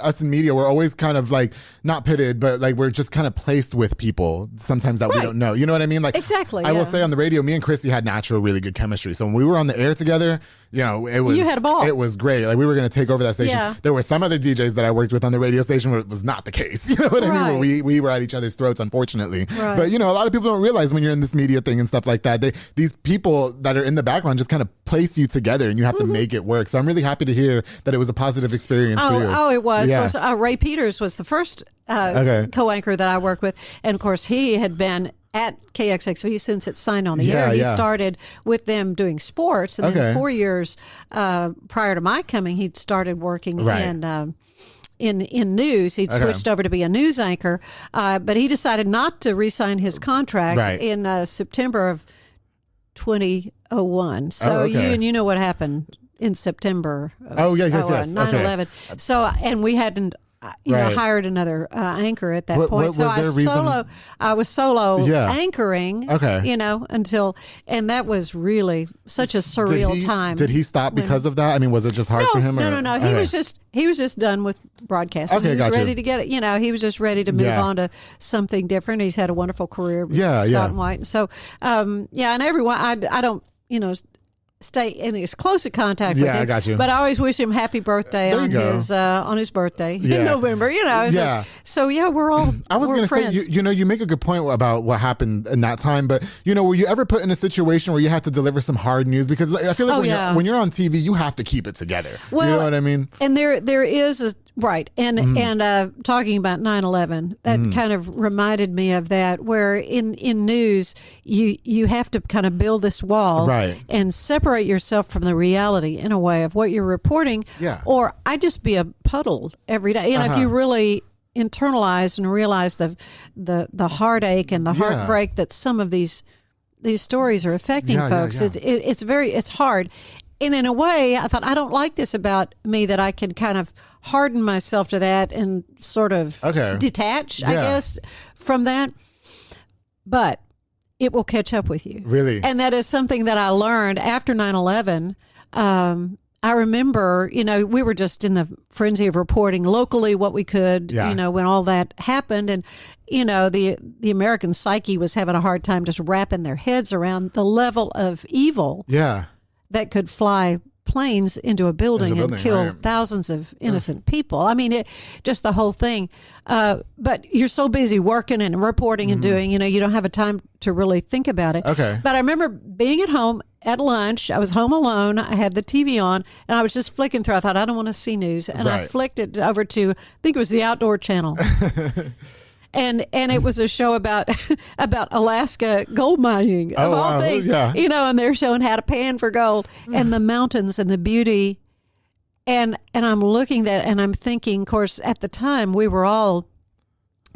us in media, we're always kind of like not pitted, but like we're just kind of placed with people sometimes that we don't know. You know what I mean? Like exactly. I will say on the radio, me and Chrissy had natural, really good chemistry. So when we were on the air together, You had a ball. It was great. Like we were going to take over that station. Yeah. There were some other DJs that I worked with on the radio station where it was not the case. You know what I mean? Where we were at each other's throats, unfortunately. Right. But, a lot of people don't realize when you're in this media thing and stuff like that, these people that are in the background just kind of place you together and you have to make it work. So I'm really happy to hear that it was a positive experience for you. Oh, it was. Yeah. Of course, Ray Peters was the first co-anchor that I worked with. And, of course, he had been at KXXV since it signed on the air. He started with them doing sports, and then 4 years prior to my coming, he'd started working in news. He'd switched over to be a news anchor, but he decided not to re-sign his contract in September of 2001. So you know what happened in September of 9/11. So, and we hadn't hired another anchor at that point. So I was solo anchoring, until, and that was really such a surreal time. Did he stop because of that? I mean, was it just hard for him? No. He was just done with broadcasting. Okay, he was ready to get it. He was just ready to move on to something different. He's had a wonderful career with Scott and White. And so, and everyone, I don't, stay in as close a contact with him. I got you. But I always wish him happy birthday on his birthday in November. So we're all. I was going to say, you make a good point about what happened in that time. But were you ever put in a situation where you had to deliver some hard news? Because I feel like when you're on TV, you have to keep it together. Well, you know what I mean? And there is a. Right. And talking about 9/11, that kind of reminded me of that, where in news, you have to kind of build this wall and separate yourself from the reality in a way of what you're reporting. Yeah. Or I'd just be a puddle every day. If you really internalize and realize the heartache and the heartbreak that some of these stories are affecting folks, it's hard. And in a way, I thought, I don't like this about me, that I can kind of harden myself to that and sort of detach, I guess, from that. But it will catch up with you. Really? And that is something that I learned after 9/11. I remember, we were just in the frenzy of reporting locally what we could, when all that happened. And, the American psyche was having a hard time just wrapping their heads around the level of evil. Yeah. That could fly planes into a building and kill thousands of innocent people. I mean, just the whole thing. But you're so busy working and reporting and doing, you don't have a time to really think about it. Okay. But I remember being at home at lunch. I was home alone. I had the TV on, and I was just flicking through. I thought, I don't want to see news. And I flicked it over to, I think it was the Outdoor Channel. And it was a show about Alaska gold mining, of all things. Yeah. And they're showing how to pan for gold and the mountains and the beauty. And I'm looking at that and I'm thinking, of course, at the time we were all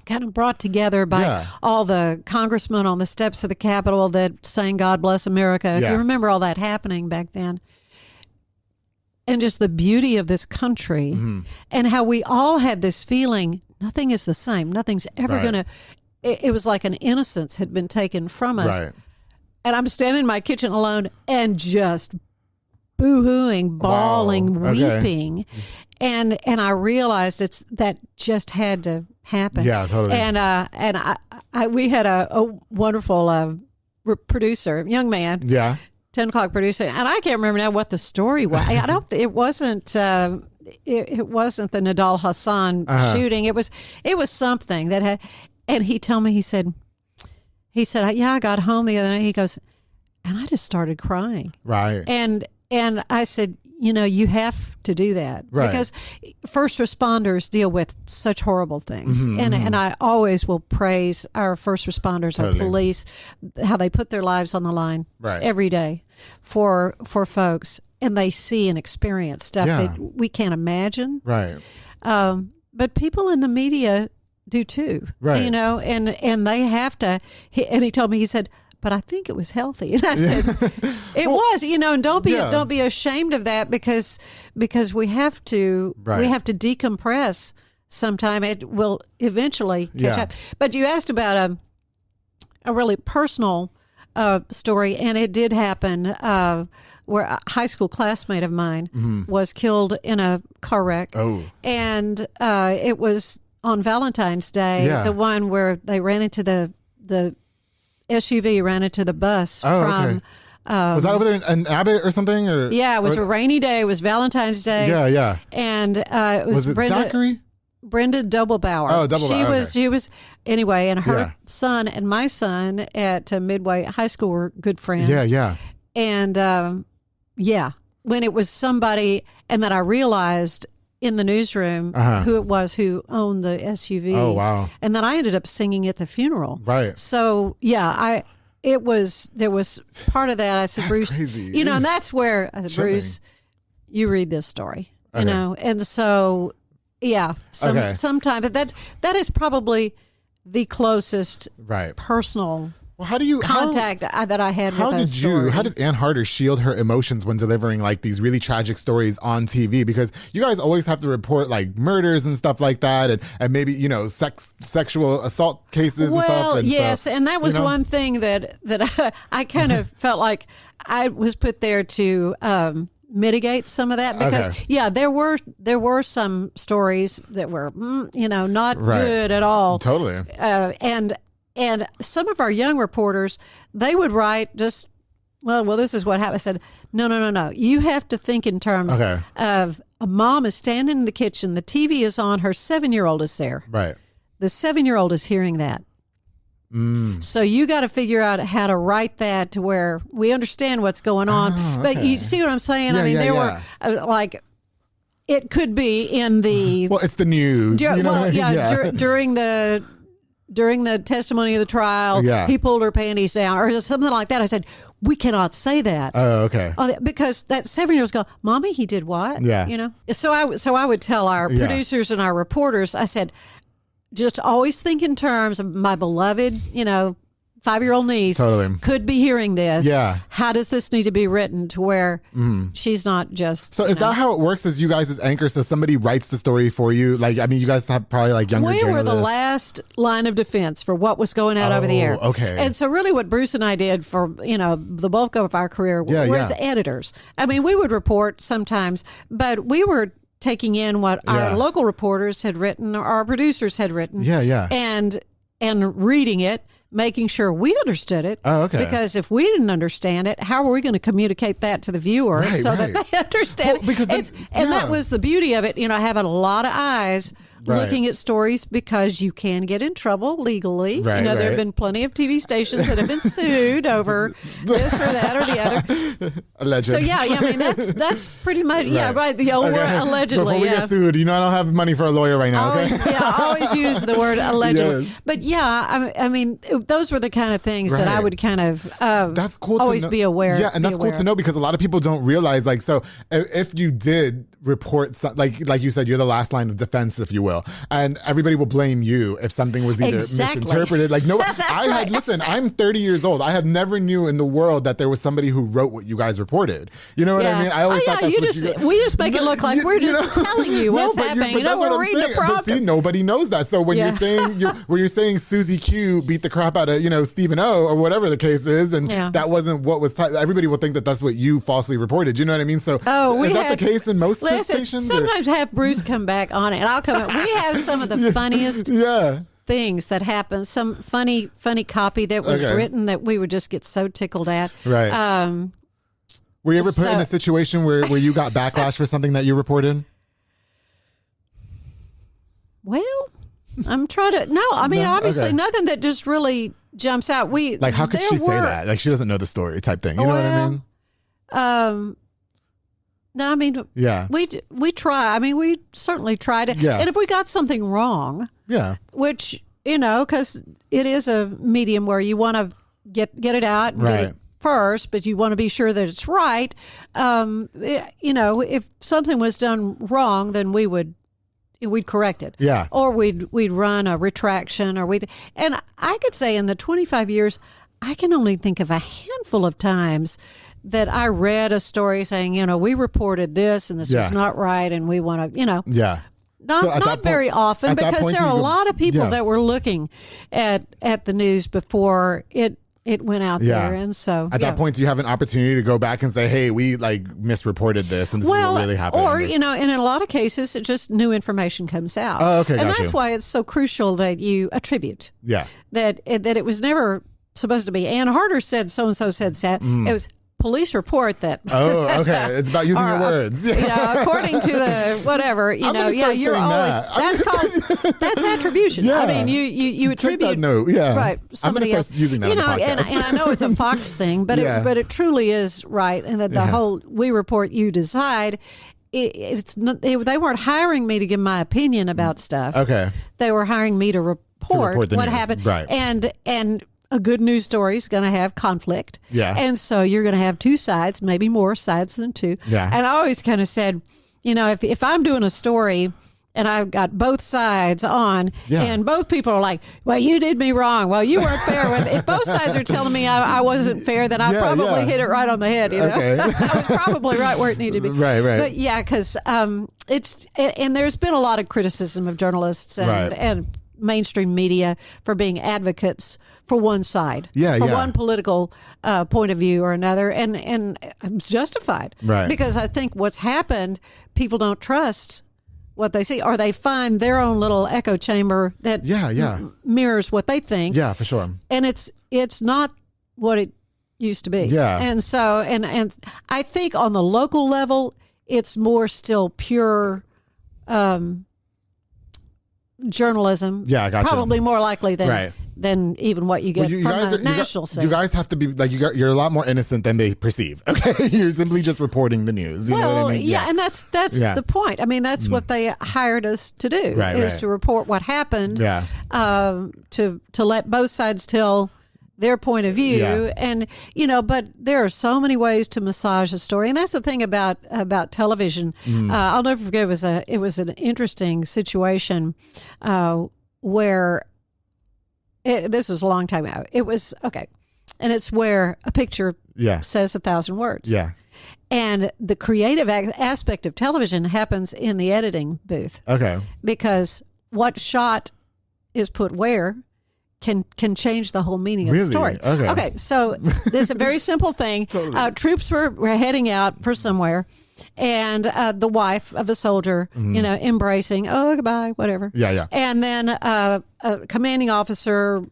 kind of brought together by all the congressmen on the steps of the Capitol that sang God Bless America. If you remember all that happening back then. And just the beauty of this country and how we all had this feeling, nothing is the same. Nothing's ever going to, it was like an innocence had been taken from us. Right. And I'm standing in my kitchen alone and just boo-hooing, bawling, weeping. And I realized that just had to happen. Yeah, totally. And we had a wonderful producer, young man. Yeah. 10 o'clock producer, and I can't remember now what the story was. It wasn't. It wasn't the Nidal Hasan shooting. It was something that had. And he told me, he said, I got home the other night. He goes, and I just started crying. Right. And I said, you have to do that because first responders deal with such horrible things. And I always will praise our first responders, our police, how they put their lives on the line every day for folks. And they see and experience stuff that we can't imagine. Right. But people in the media do too. Right. And they have to. And he told me, he said, but I think it was healthy. And I said, it was, and don't be ashamed of that because we have to decompress sometime. It will eventually catch up. But you asked about a really personal story, and it did happen where a high school classmate of mine was killed in a car wreck. Oh. And it was on Valentine's Day, the one where they ran into the SUV ran into the bus from Was that over there in Abbott or something? Or, yeah, it was a rainy day. It was Valentine's Day. Yeah. And it was Zachary? Brenda Doublebaur. Oh, Doublebaur. She was anyway, and her son and my son at Midway High School were good friends. Yeah. And when it was somebody, and then I realized in the newsroom who it was who owned the SUV. Oh, wow. And then I ended up singing at the funeral. Right. So there was part of that. I said, that's Bruce, crazy. and that's where I said, Bruce, you read this story, and so. Yeah, sometimes, but that is probably the closest personal contact that I had with that story. How did Ann Harder shield her emotions when delivering like these really tragic stories on TV? Because you guys always have to report like murders and stuff like that, and maybe sexual assault cases and stuff. And yes, and that was one thing that I kind of felt like I was put there to. Mitigate some of that because there were some stories that were not good at all. Totally. And some of our young reporters, they would write just well this is what happened. I said no, you have to think in terms of a mom is standing in the kitchen, the TV is on, her 7-year-old is there, right? The 7-year-old is hearing that. So you got to figure out how to write that to where we understand what's going on. But you see what I'm saying? I mean, there were like, it could be in the... Well, it's the news. During the testimony of the trial, he pulled her panties down or something like that. I said, we cannot say that. Oh, okay. Because that 7-year-old's go, Mommy, he did what? Yeah. So I would tell our producers and our reporters, I said, just always think in terms of my beloved, 5-year-old niece could be hearing this. Yeah. How does this need to be written to where she's not just... So is that how it works as you guys as anchors? So somebody writes the story for you? Like, I mean, you guys have probably like younger journalists. We were the last line of defense for what was going out over the air. Okay. And so really what Bruce and I did for, the bulk of our career was editors. I mean, we would report sometimes, but we were taking in what our local reporters had written or our producers had written. And reading it, making sure we understood it. Oh, okay. Because if we didn't understand it, how were we going to communicate that to the viewer that they understand it? Because that was the beauty of it, having a lot of eyes looking at stories because you can get in trouble legally. There have been plenty of TV stations that have been sued over this or that or the other. Alleged. So I mean that's pretty much the old word allegedly. Before we get sued, I don't have money for a lawyer right now. I always use the word allegedly. Yes. But I mean those were the kind of things that I would kind of that's cool always to know. Be aware. Yeah, and that's cool to know because a lot of people don't realize so if you did report like you said, you're the last line of defense, if you will. And everybody will blame you if something was either misinterpreted. Like listen, I'm 30 years old. I have never knew in the world that there was somebody who wrote what you guys reported. You know what I mean? I always thought that's we just make it look like we're just telling you what's happening. We're reading the prompter. But see, nobody knows that. So when you're saying Susie Q beat the crap out of Stephen O or whatever the case is, and that wasn't what was everybody will think that that's what you falsely reported. You know what I mean? So is that the case in most stations? Sometimes have Bruce come back on it, and I'll come in. We have some of the funniest things that happen. Some funny copy that was written that we would just get so tickled at. Right. Were you ever put in a situation where you got backlash for something that you reported? Well, I'm trying to. No, I mean, obviously nothing that just really jumps out. How could she say that? Like she doesn't know the story type thing. You know what I mean? No, I mean, we try. I mean, we certainly tried it. Yeah. And if we got something wrong, which, because it is a medium where you want to get it out and get it first, but you want to be sure that it's right. If something was done wrong, then we'd correct it. Yeah. Or we'd run a retraction and I could say in the 25 years, I can only think of a handful of times that I read a story saying, we reported this and this was not right and we want to, not very often because there are a lot of people that were looking at the news before it went out there. And so at that point, do you have an opportunity to go back and say, hey, we misreported this and this is what really happened? Or, and in a lot of cases, it just new information comes out. Oh, okay. And that's why it's so crucial that you attribute. Yeah. That it was never supposed to be. Ann Harder said so-and-so said that. It was police report that. Oh, okay. It's about using your words. Yeah. According to the whatever, you're always that's attribution. Yeah. I mean, you attribute Take that note. Yeah. Right. Somebody else using that on the podcast. And I know it's a Fox thing, but it truly is right. And the whole "we report, you decide." It's not, they weren't hiring me to give my opinion about stuff. Okay. They were hiring me to report what news. happened. Right. And a good news story is going to have conflict. Yeah. And so you're going to have two sides, maybe more sides than two. Yeah. And I always kind of said, if I'm doing a story and I've got both sides on, and both people are like, well, you did me wrong. Well, you weren't fair. If both sides are telling me I wasn't fair, then I probably hit it right on the head. Okay. I was probably right where it needed to be. Right. But yeah, because it's, and there's been a lot of criticism of journalists and mainstream media for being advocates for one side, for one political point of view or another, and it's justified, right? Because I think what's happened, people don't trust what they see, or they find their own little echo chamber that mirrors what they think. Yeah, for sure. And it's not what it used to be. Yeah. And so and I think on the local level, it's more still pure journalism. Yeah, I got probably more likely than even what you get from the national side. You guys have to be like you're a lot more innocent than they perceive. Okay, you're simply just reporting the news. You know what I mean? Yeah, and that's the point. I mean, that's what they hired us to do is to report what happened. Yeah. To let both sides tell their point of view, and but there are so many ways to massage a story, and that's the thing about television. I'll never forget. It was an interesting situation where. This was a long time ago. It was okay, and it's where a picture says 1,000 words. Yeah, and the creative aspect of television happens in the editing booth. Okay, because what shot is put where can change the whole meaning of the story. Okay. So this is a very simple thing. Totally. Troops were heading out for somewhere. And the wife of a soldier, embracing, oh, goodbye, whatever. Yeah. And then a commanding officer,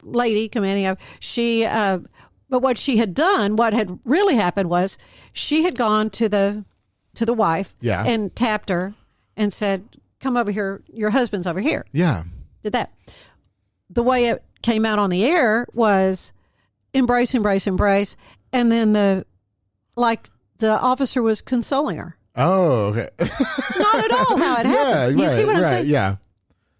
she, but what she had done, what had really happened was she had gone to the wife and tapped her and said, come over here, your husband's over here. Yeah. Did that. The way it came out on the air was embrace. And then the officer was consoling her. Oh, okay. Not at all how it happened. You see what I'm saying? Yeah.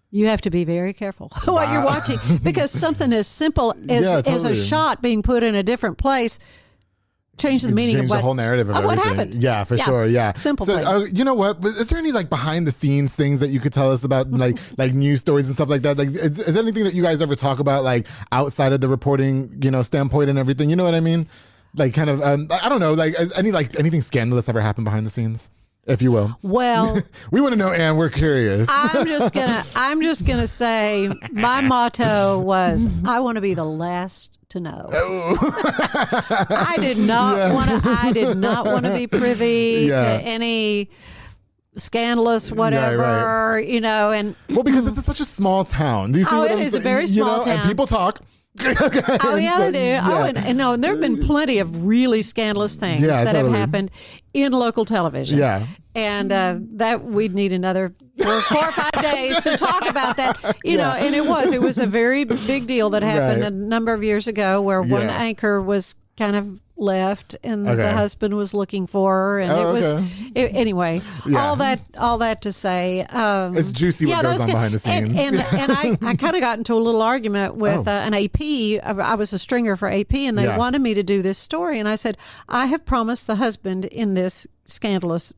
You have to be very careful what you're watching, because something as simple as a shot being put in a different place change the meaning of the whole narrative of everything. What happened. Yeah, for sure. Yeah. Simple thing. You know what? Is there any behind the scenes things that you could tell us about like news stories and stuff like that? Like is there anything that you guys ever talk about outside of the reporting, standpoint and everything? You know what I mean? Like kind of, I don't know, is anything scandalous ever happened behind the scenes, if you will? Well, we want to know, Ann. We're curious. I'm just gonna say my motto was I want to be the last to know. Oh. I did not want to be privy to any scandalous whatever, and because this is such a small town. Do you see what I'm saying? It is a very small town, and people talk. Okay. Oh yeah, they do. Yeah. And there have been plenty of really scandalous things that have happened in local television. Yeah, and that we'd need another 4 or 5 days to talk about that. You know, and it was a very big deal that happened a number of years ago, where one anchor was kind of left and the husband was looking for her, and anyway, all that to say, it's juicy what goes on behind the scenes. And I kind of got into a little argument with an AP. I was a stringer for AP, and they wanted me to do this story, and I said, I have promised the husband in this scandalous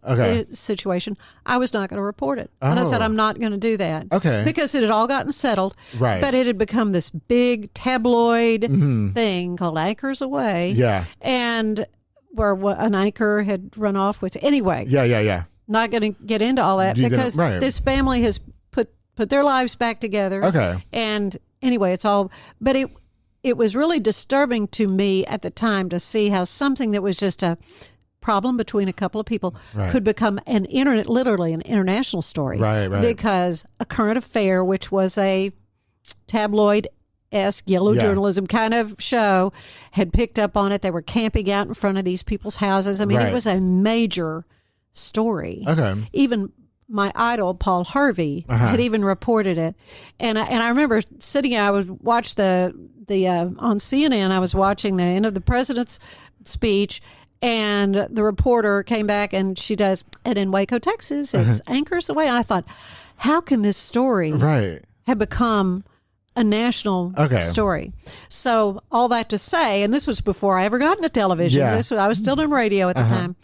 situation I was not going to report it, and I said I'm not going to do that because it had all gotten settled, but it had become this big tabloid thing called Anchors Away, and where an anchor had run off with not going to get into all that because this family has put their lives back together, and anyway, it's all, but it was really disturbing to me at the time to see how something that was just a problem between a couple of people could become literally an international story, because a current affair, which was a tabloid esque yellow journalism kind of show had picked up on it. They were camping out in front of these people's houses. I mean, it was a major story. Okay. Even my idol, Paul Harvey, had even reported it. And I remember sitting, I would watch the on CNN, I was watching the end of the president's speech, and the reporter came back and she does, and in Waco, Texas, it's anchors away. And I thought, how can this story have become a national story? So all that to say, and this was before I ever got into television. I was still in radio at the time.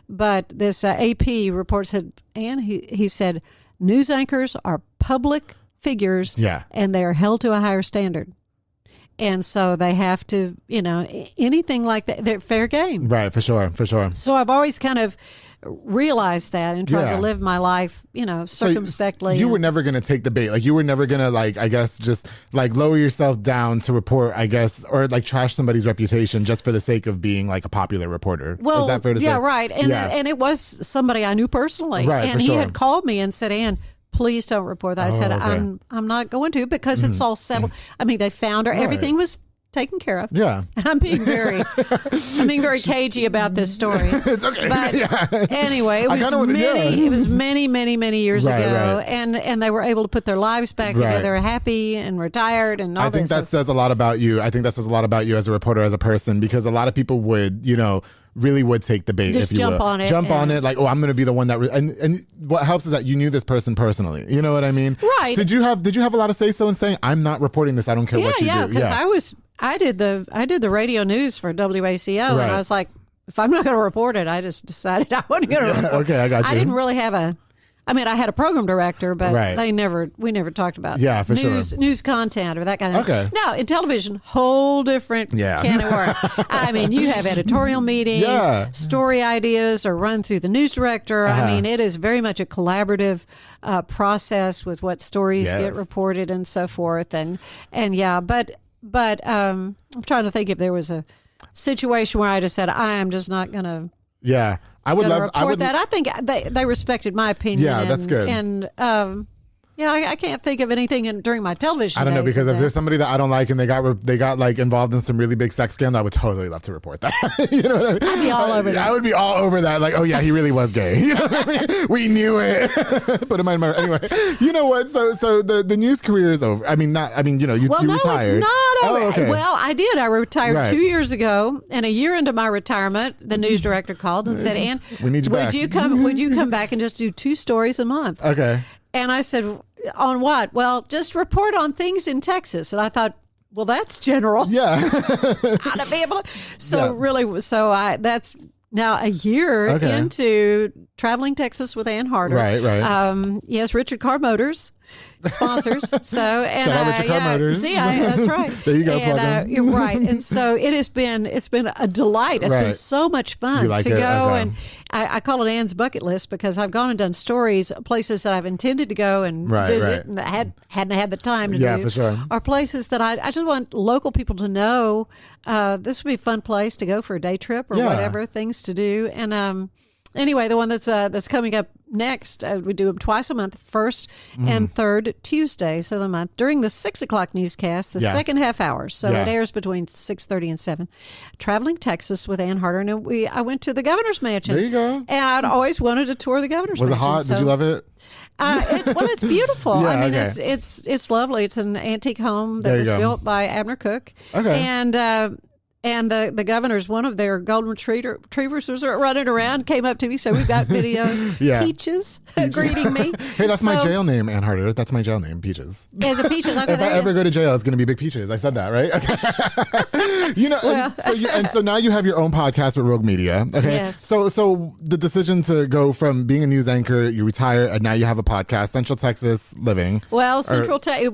But this AP report said, and he said, news anchors are public figures and they are held to a higher standard. And so they have to, anything like that, they're fair game. Right, for sure. So I've always kind of realized that and tried to live my life, circumspectly. So you were never going to take the bait. Like, you were never going to, I guess, just, lower yourself down to report, I guess, or, trash somebody's reputation just for the sake of being, a popular reporter. Well, is that fair to say? Yeah, right. And it was somebody I knew personally. Right, and he had called me and said, Ann, please don't report that. I said, I'm not going to, because it's all settled. I mean, they found her. Right. Everything was taken care of. Yeah. And I'm being very cagey about this story. It's okay. But anyway, it was many years ago. Right. And they were able to put their lives back together, happy and retired and all that. I think that says a lot about you. I think that says a lot about you as a reporter, as a person, because a lot of people would, really would take the bait, just if you jump will. on it. Jump on it, I'm going to be the one that... And what helps is that you knew this person personally. You know what I mean? Right. Did you have a lot of say-so in saying, I'm not reporting this, I don't care what you do? Yeah, because I did the radio news for WACO, and I was like, if I'm not going to report it, I just decided I wasn't going to report it. Okay, I got you. I didn't really have I had a program director, but we never talked about news content or that kind of thing. Now, in television, whole different can of work. I mean, you have editorial meetings, story ideas are run through the news director. I mean, it is very much a collaborative process with what stories get reported and so forth. And but I'm trying to think if there was a situation where I just said, I am just not going to. Yeah. I would report that. I think they respected my opinion. Yeah, that's good. And I can't think of anything during my television. I don't know, because if there's somebody that I don't like and they got involved in some really big sex scandal, I would totally love to report that. You know what I mean? I'd be all over that. I would be all over that. Oh yeah, he really was gay. You know what I mean? We knew it. Put him in my anyway. You know what? So the news career is over. You retired. It's not over. Oh, okay. Well, I did. I retired 2 years ago, and a year into my retirement, the news director called and said, Ann, we need you back. Would you come back and just do 2 stories a month? Okay. And I said, on what? Well, just report on things in Texas. And I thought, well, that's general. Yeah. How to be able to. So that's now a year into traveling Texas with Ann Harder. Right. Yes, Richard Carr Motors sponsors. So and shout out Richard Carr Motors. That's right. There you go. You're right. And so it's been a delight. It's been so much fun to go and I call it Ann's bucket list, because I've gone and done stories, places that I've intended to go and visit and hadn't had the time to do. Yeah, for sure. Or places that I just want local people to know this would be a fun place to go for a day trip or whatever, things to do. And anyway, the one that's coming up next, we do them twice a month, first and third Tuesdays of the month during the 6 o'clock newscast, the second half hour. So it airs between 6:30 and 7. Traveling Texas with Ann Harder, and I went to the governor's mansion. There you go. And I'd always wanted to tour the governor's mansion. Was it hot? Did you love it? It's beautiful. It's lovely. It's an antique home that was built by Abner Cook. Okay. And the governors, one of their golden retrievers was running around, came up to me. So we've got video. Peaches greeting me. Hey, that's my jail name, Ann Harder. That's my jail name, Peaches. Is it Peaches? Okay, if I ever go to jail, it's going to be Big Peaches. I said that, right? Okay. So now you have your own podcast with Rogue Media. Okay. Yes. So the decision to go from being a news anchor, you retire, and now you have a podcast, Central Texas Living. Well, Central Texas.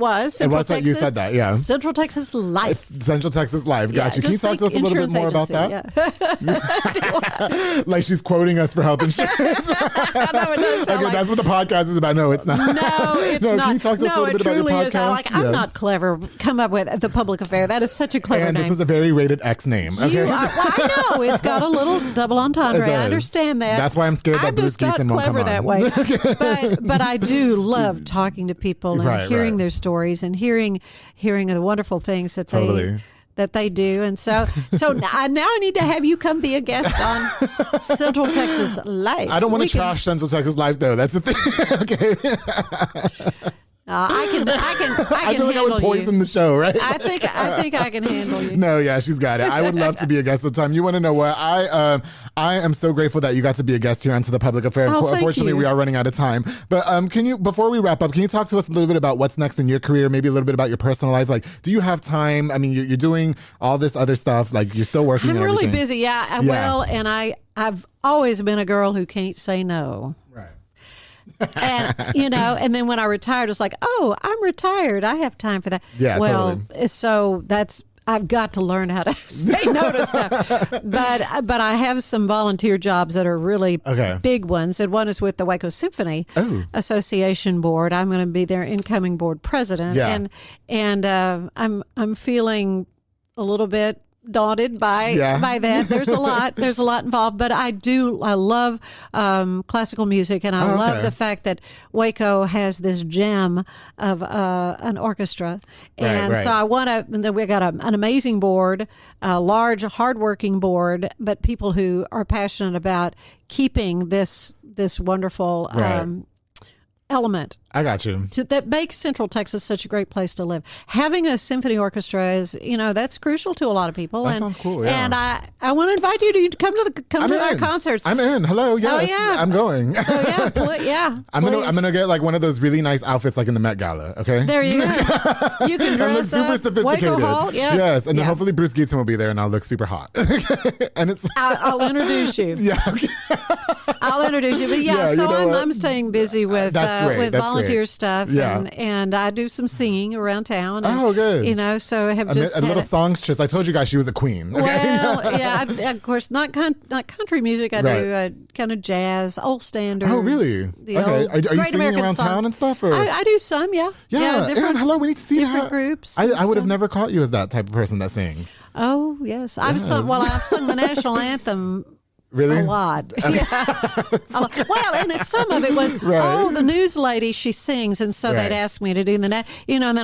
You said that, yeah. Central Texas Life. Central Texas Life. Got you. Can you talk to us a little bit more about that? Yeah. Like she's quoting us for health insurance. No, it does sound okay, that's what the podcast is about. No, it's not. No, it's not. Can you talk to us a little bit about your podcast? Is. I'm not clever. Come up with the public affair. That is such a clever name. And this is a very rated X name. Okay. Well, I know it's got a little double entendre. I understand that. That's why I'm scared that Bruce Geeson won't come on. I'm just not clever that way. But I do love talking to people and hearing their stories and hearing the wonderful things that they do. And so now I need to have you come be a guest on Central Texas Life. I don't want to trash Central Texas Life though. That's the thing. Okay. I can I feel like I would poison the show, right? I think I can handle you. No, yeah, she's got it. I would love to be a guest sometime. You want to know what? I am so grateful that you got to be a guest here on To the Public Affair. Unfortunately, we are running out of time. But can you, before we wrap up, can you talk to us a little bit about what's next in your career? Maybe a little bit about your personal life. Like, do you have time? I mean, you're doing all this other stuff. Like, you're still working. I'm really busy. Yeah. Well, and I've always been a girl who can't say no. And and then when I retired, it's like, oh, I'm retired. I have time for that. Yeah, well, totally. So I've got to learn how to say no to stuff. But I have some volunteer jobs that are really big ones. And one is with the Waco Symphony Association Board. I'm going to be their incoming board president. Yeah. And I'm feeling a little bit daunted by that. There's a lot involved, but I love classical music, and I love the fact that Waco has this gem of an orchestra, and so I want to. We got an amazing board, a large, hardworking board, but people who are passionate about keeping this wonderful element. I got you. That makes Central Texas such a great place to live. Having a symphony orchestra is, that's crucial to a lot of people. That sounds cool. Yeah. And I want to invite you to come to our concerts. I'm in. Hello. Yes. Oh, yeah. I'm going. So yeah. I'm gonna get like one of those really nice outfits like in the Met Gala. Okay. There you go. You can dress super sophisticated. Waco Hall. Yeah. Yes, and then hopefully Bruce Geeson will be there, and I'll look super hot. And it's. I'll introduce you. Yeah. Okay. I'll introduce you. But so I'm staying busy with volunteer stuff, and I do some singing around town. And, good. So I have a little songstress. I told you guys she was a queen. Okay? Well, yeah, of course, not country music. I do kind of jazz, old standards. Oh, really? Okay. Are you singing American around town and stuff? Or? I do some, yeah. Different, Aaron, hello, we need to see different groups. I would have never caught you as that type of person that sings. Oh, yes. I've sung the national anthem. Really? A lot. Yeah. Well, and some of it was, the news lady, she sings. And so they'd ask me to do and then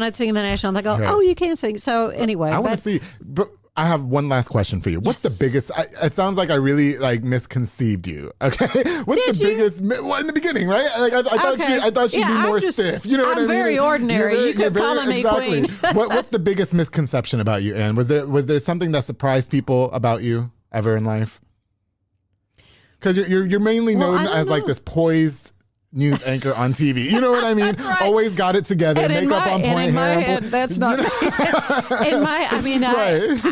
I'd sing the national and they go, you can't sing. So anyway. I want to see, but I have one last question for you. What's the biggest, it sounds like I really misconceived you. Okay. What's the biggest, well, in the beginning, right? Like I thought she'd be more stiff. You know what I mean? I'm very ordinary. You could call me queen. What's the biggest misconception about you, Ann? Was there something that surprised people about you ever in life? Because you're mainly known as like this poised news anchor on TV. You know what I mean? Right. Always got it together, makeup on point. And in my head, that's not.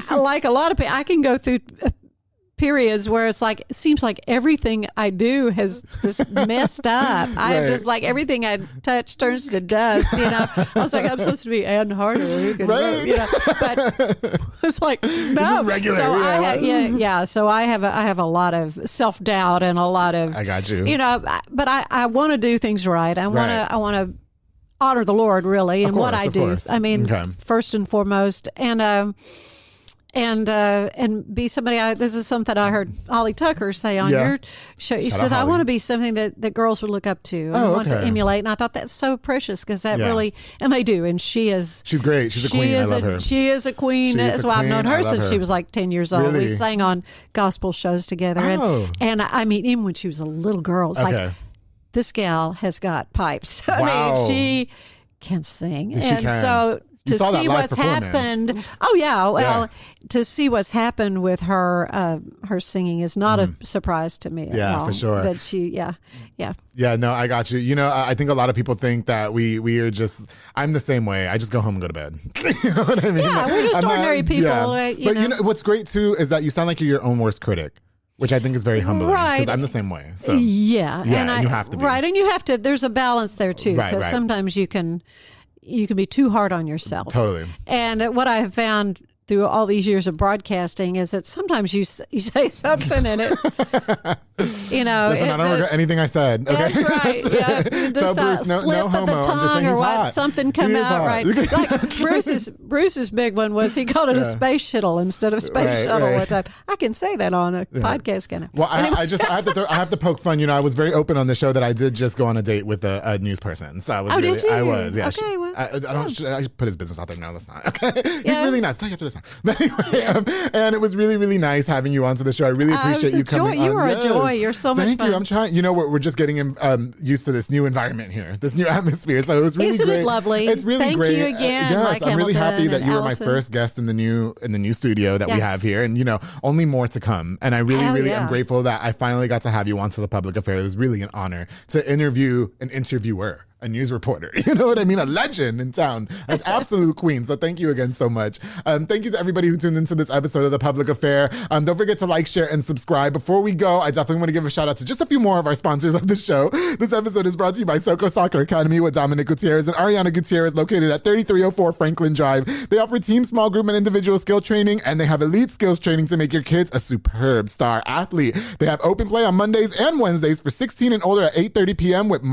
Like a lot of people, I can go through periods where it seems like everything I do has just messed up. I have just like everything I touch turns to dust. I was like, I'm supposed to be Ann Harder, who can but it's like no. Regular, so So I have a lot of self-doubt and a lot of. I got you. But I want to do things right. I want to honor the Lord really in what I do. I mean, first and foremost, and be somebody. This is something I heard Holly Tucker say on your show. You said, I want to be something that girls would look up to and want to emulate. And I thought that's so precious because that really, and they do. And she's great. She's a queen. I love her. She is a queen. That's why I've known her since she was like 10 years old. Really? We sang on gospel shows together. And I mean, even when she was a little girl, it's like, this gal has got pipes. Wow. I mean, she can sing. So to see what's happened. To see what's happened with her singing is not a surprise to me. Yeah, at all. For sure. But she, yeah. Yeah, no, I got you. I think a lot of people think that we are just. I'm the same way. I just go home and go to bed. You know what I mean? Yeah, we're just ordinary people. But what's great too is that you sound like you're your own worst critic. Which I think is very humbling because I'm the same way. So and you have to be and you have to. There's a balance there too because sometimes you can be too hard on yourself. Totally. And what I have found through all these years of broadcasting is that sometimes you say something and it, Listen, I don't regret anything I said. Okay? That's right. Yeah. Just Bruce, slip of the tongue or what, something come out right. Like Bruce's big one was he called it a space shuttle instead of space shuttle one time. I can say that on a podcast, kind of. Well, anyway. I have to poke fun. I was very open on the show that I did just go on a date with a news person. So I was did you? I was, yeah. Okay, well, I put his business out there. No, that's not. Okay. He's really nice. Tell you after this time. But anyway, and it was really, really nice having you onto the show. I really appreciate you coming on. You were a joy. You're so much fun. Thank you. I'm trying. We're just getting used to this new environment here, this new atmosphere. So it was really great. Isn't it lovely? It's really great. Thank you again, yes, Mike I'm really happy that you were Allison. my first guest in the new studio that we have here, and only more to come. And I really am grateful that I finally got to have you onto the Public Affair. It was really an honor to interview an interviewer. A news reporter, you know what I mean? A legend in town, an absolute queen. So thank you again so much. Thank you to everybody who tuned into this episode of The Public Affair. Don't forget to like, share, and subscribe. Before we go, I definitely want to give a shout out to just a few more of our sponsors of the show. This episode is brought to you by SoCo Soccer Academy with Dominic Gutierrez and Ariana Gutierrez, located at 3304 Franklin Drive. They offer team, small group, and individual skill training, and they have elite skills training to make your kids a superb star athlete. They have open play on Mondays and Wednesdays for 16 and older at 8:30 p.m. with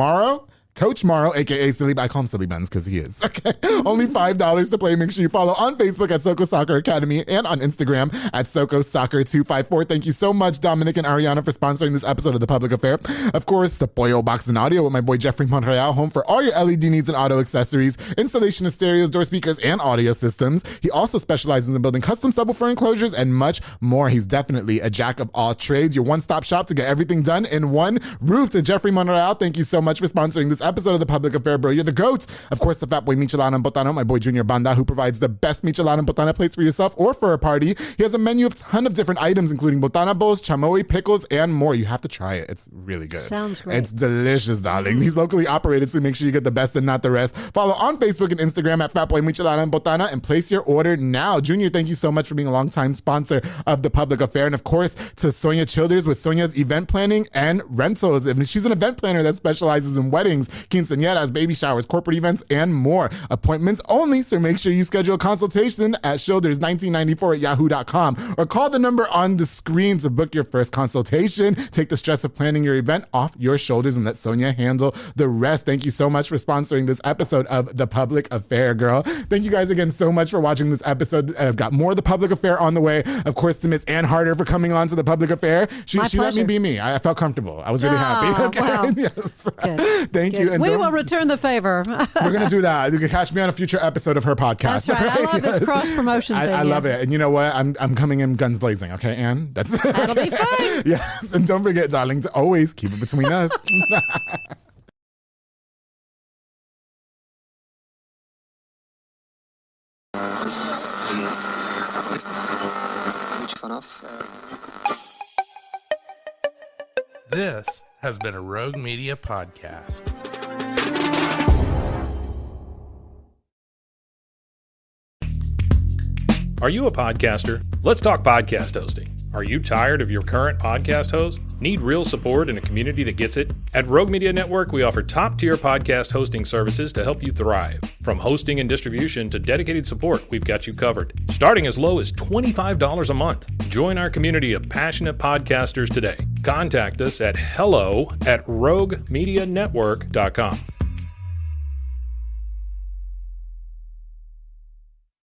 Coach Morrow, aka Silly, I call him Silly Buns because he is. Okay, only $5 to play. Make sure you follow on Facebook at SoCo Soccer Academy and on Instagram at SoCo Soccer 254. Thank you so much, Dominic and Ariana, for sponsoring this episode of The Public Affair. Of course, the Pollo Box and Audio with my boy Jeffrey Monreal, home for all your LED needs and auto accessories, installation of stereos, door speakers, and audio systems. He also specializes in building custom subwoofer enclosures and much more. He's definitely a jack of all trades. Your one-stop shop to get everything done in one roof. To Jeffrey Monreal, thank you so much for sponsoring this episode of The Public Affair, bro. You're the GOAT. Of course, the fat boy Michelada and Botana, my boy Junior Banda, who provides the best Michelada and Botana plates for yourself or for a party. He has a menu of a ton of different items, including Botana bowls, chamoy, pickles, and more. You have to try it. It's really good. Sounds great. It's delicious, darling. He's locally operated, so make sure you get the best and not the rest. Follow on Facebook and Instagram at Fatboy Michelada and Botana and place your order now. Junior, thank you so much for being a longtime sponsor of The Public Affair. And of course, to Sonia Childers with Sonia's Event Planning and Rentals. And she's an event planner that specializes in weddings, quinceañeras, baby showers, corporate events, and more. Appointments only, so make sure you schedule a consultation at shoulders1994@yahoo.com or call the number on the screen to book your first consultation. Take the stress of planning your event off your shoulders and let Sonia handle the rest. Thank you so much for sponsoring this episode of The Public Affair, girl. Thank you guys again so much for watching this episode. I've got more of The Public Affair on the way. Of course, to Miss Ann Harder for coming on to The Public Affair. She let me be me. I felt comfortable. I was really happy. Okay. Wow. Yes. Good. Thank you. And we will return the favor. We're going to do that. You can catch me on a future episode of her podcast. That's right. I love this cross-promotion thing. I love it. And you know what? I'm coming in guns blazing. Okay, Ann? That'll be fine. Yes. And don't forget, darling, to always keep it between us. This has been a Rogue Media podcast. Are you a podcaster? Let's talk podcast hosting. Are you tired of your current podcast host? Need real support and a community that gets it? At Rogue Media Network, we offer top-tier podcast hosting services to help you thrive. From hosting and distribution to dedicated support, we've got you covered. Starting as low as $25 a month. Join our community of passionate podcasters today. Contact us at hello@roguemedianetwork.com.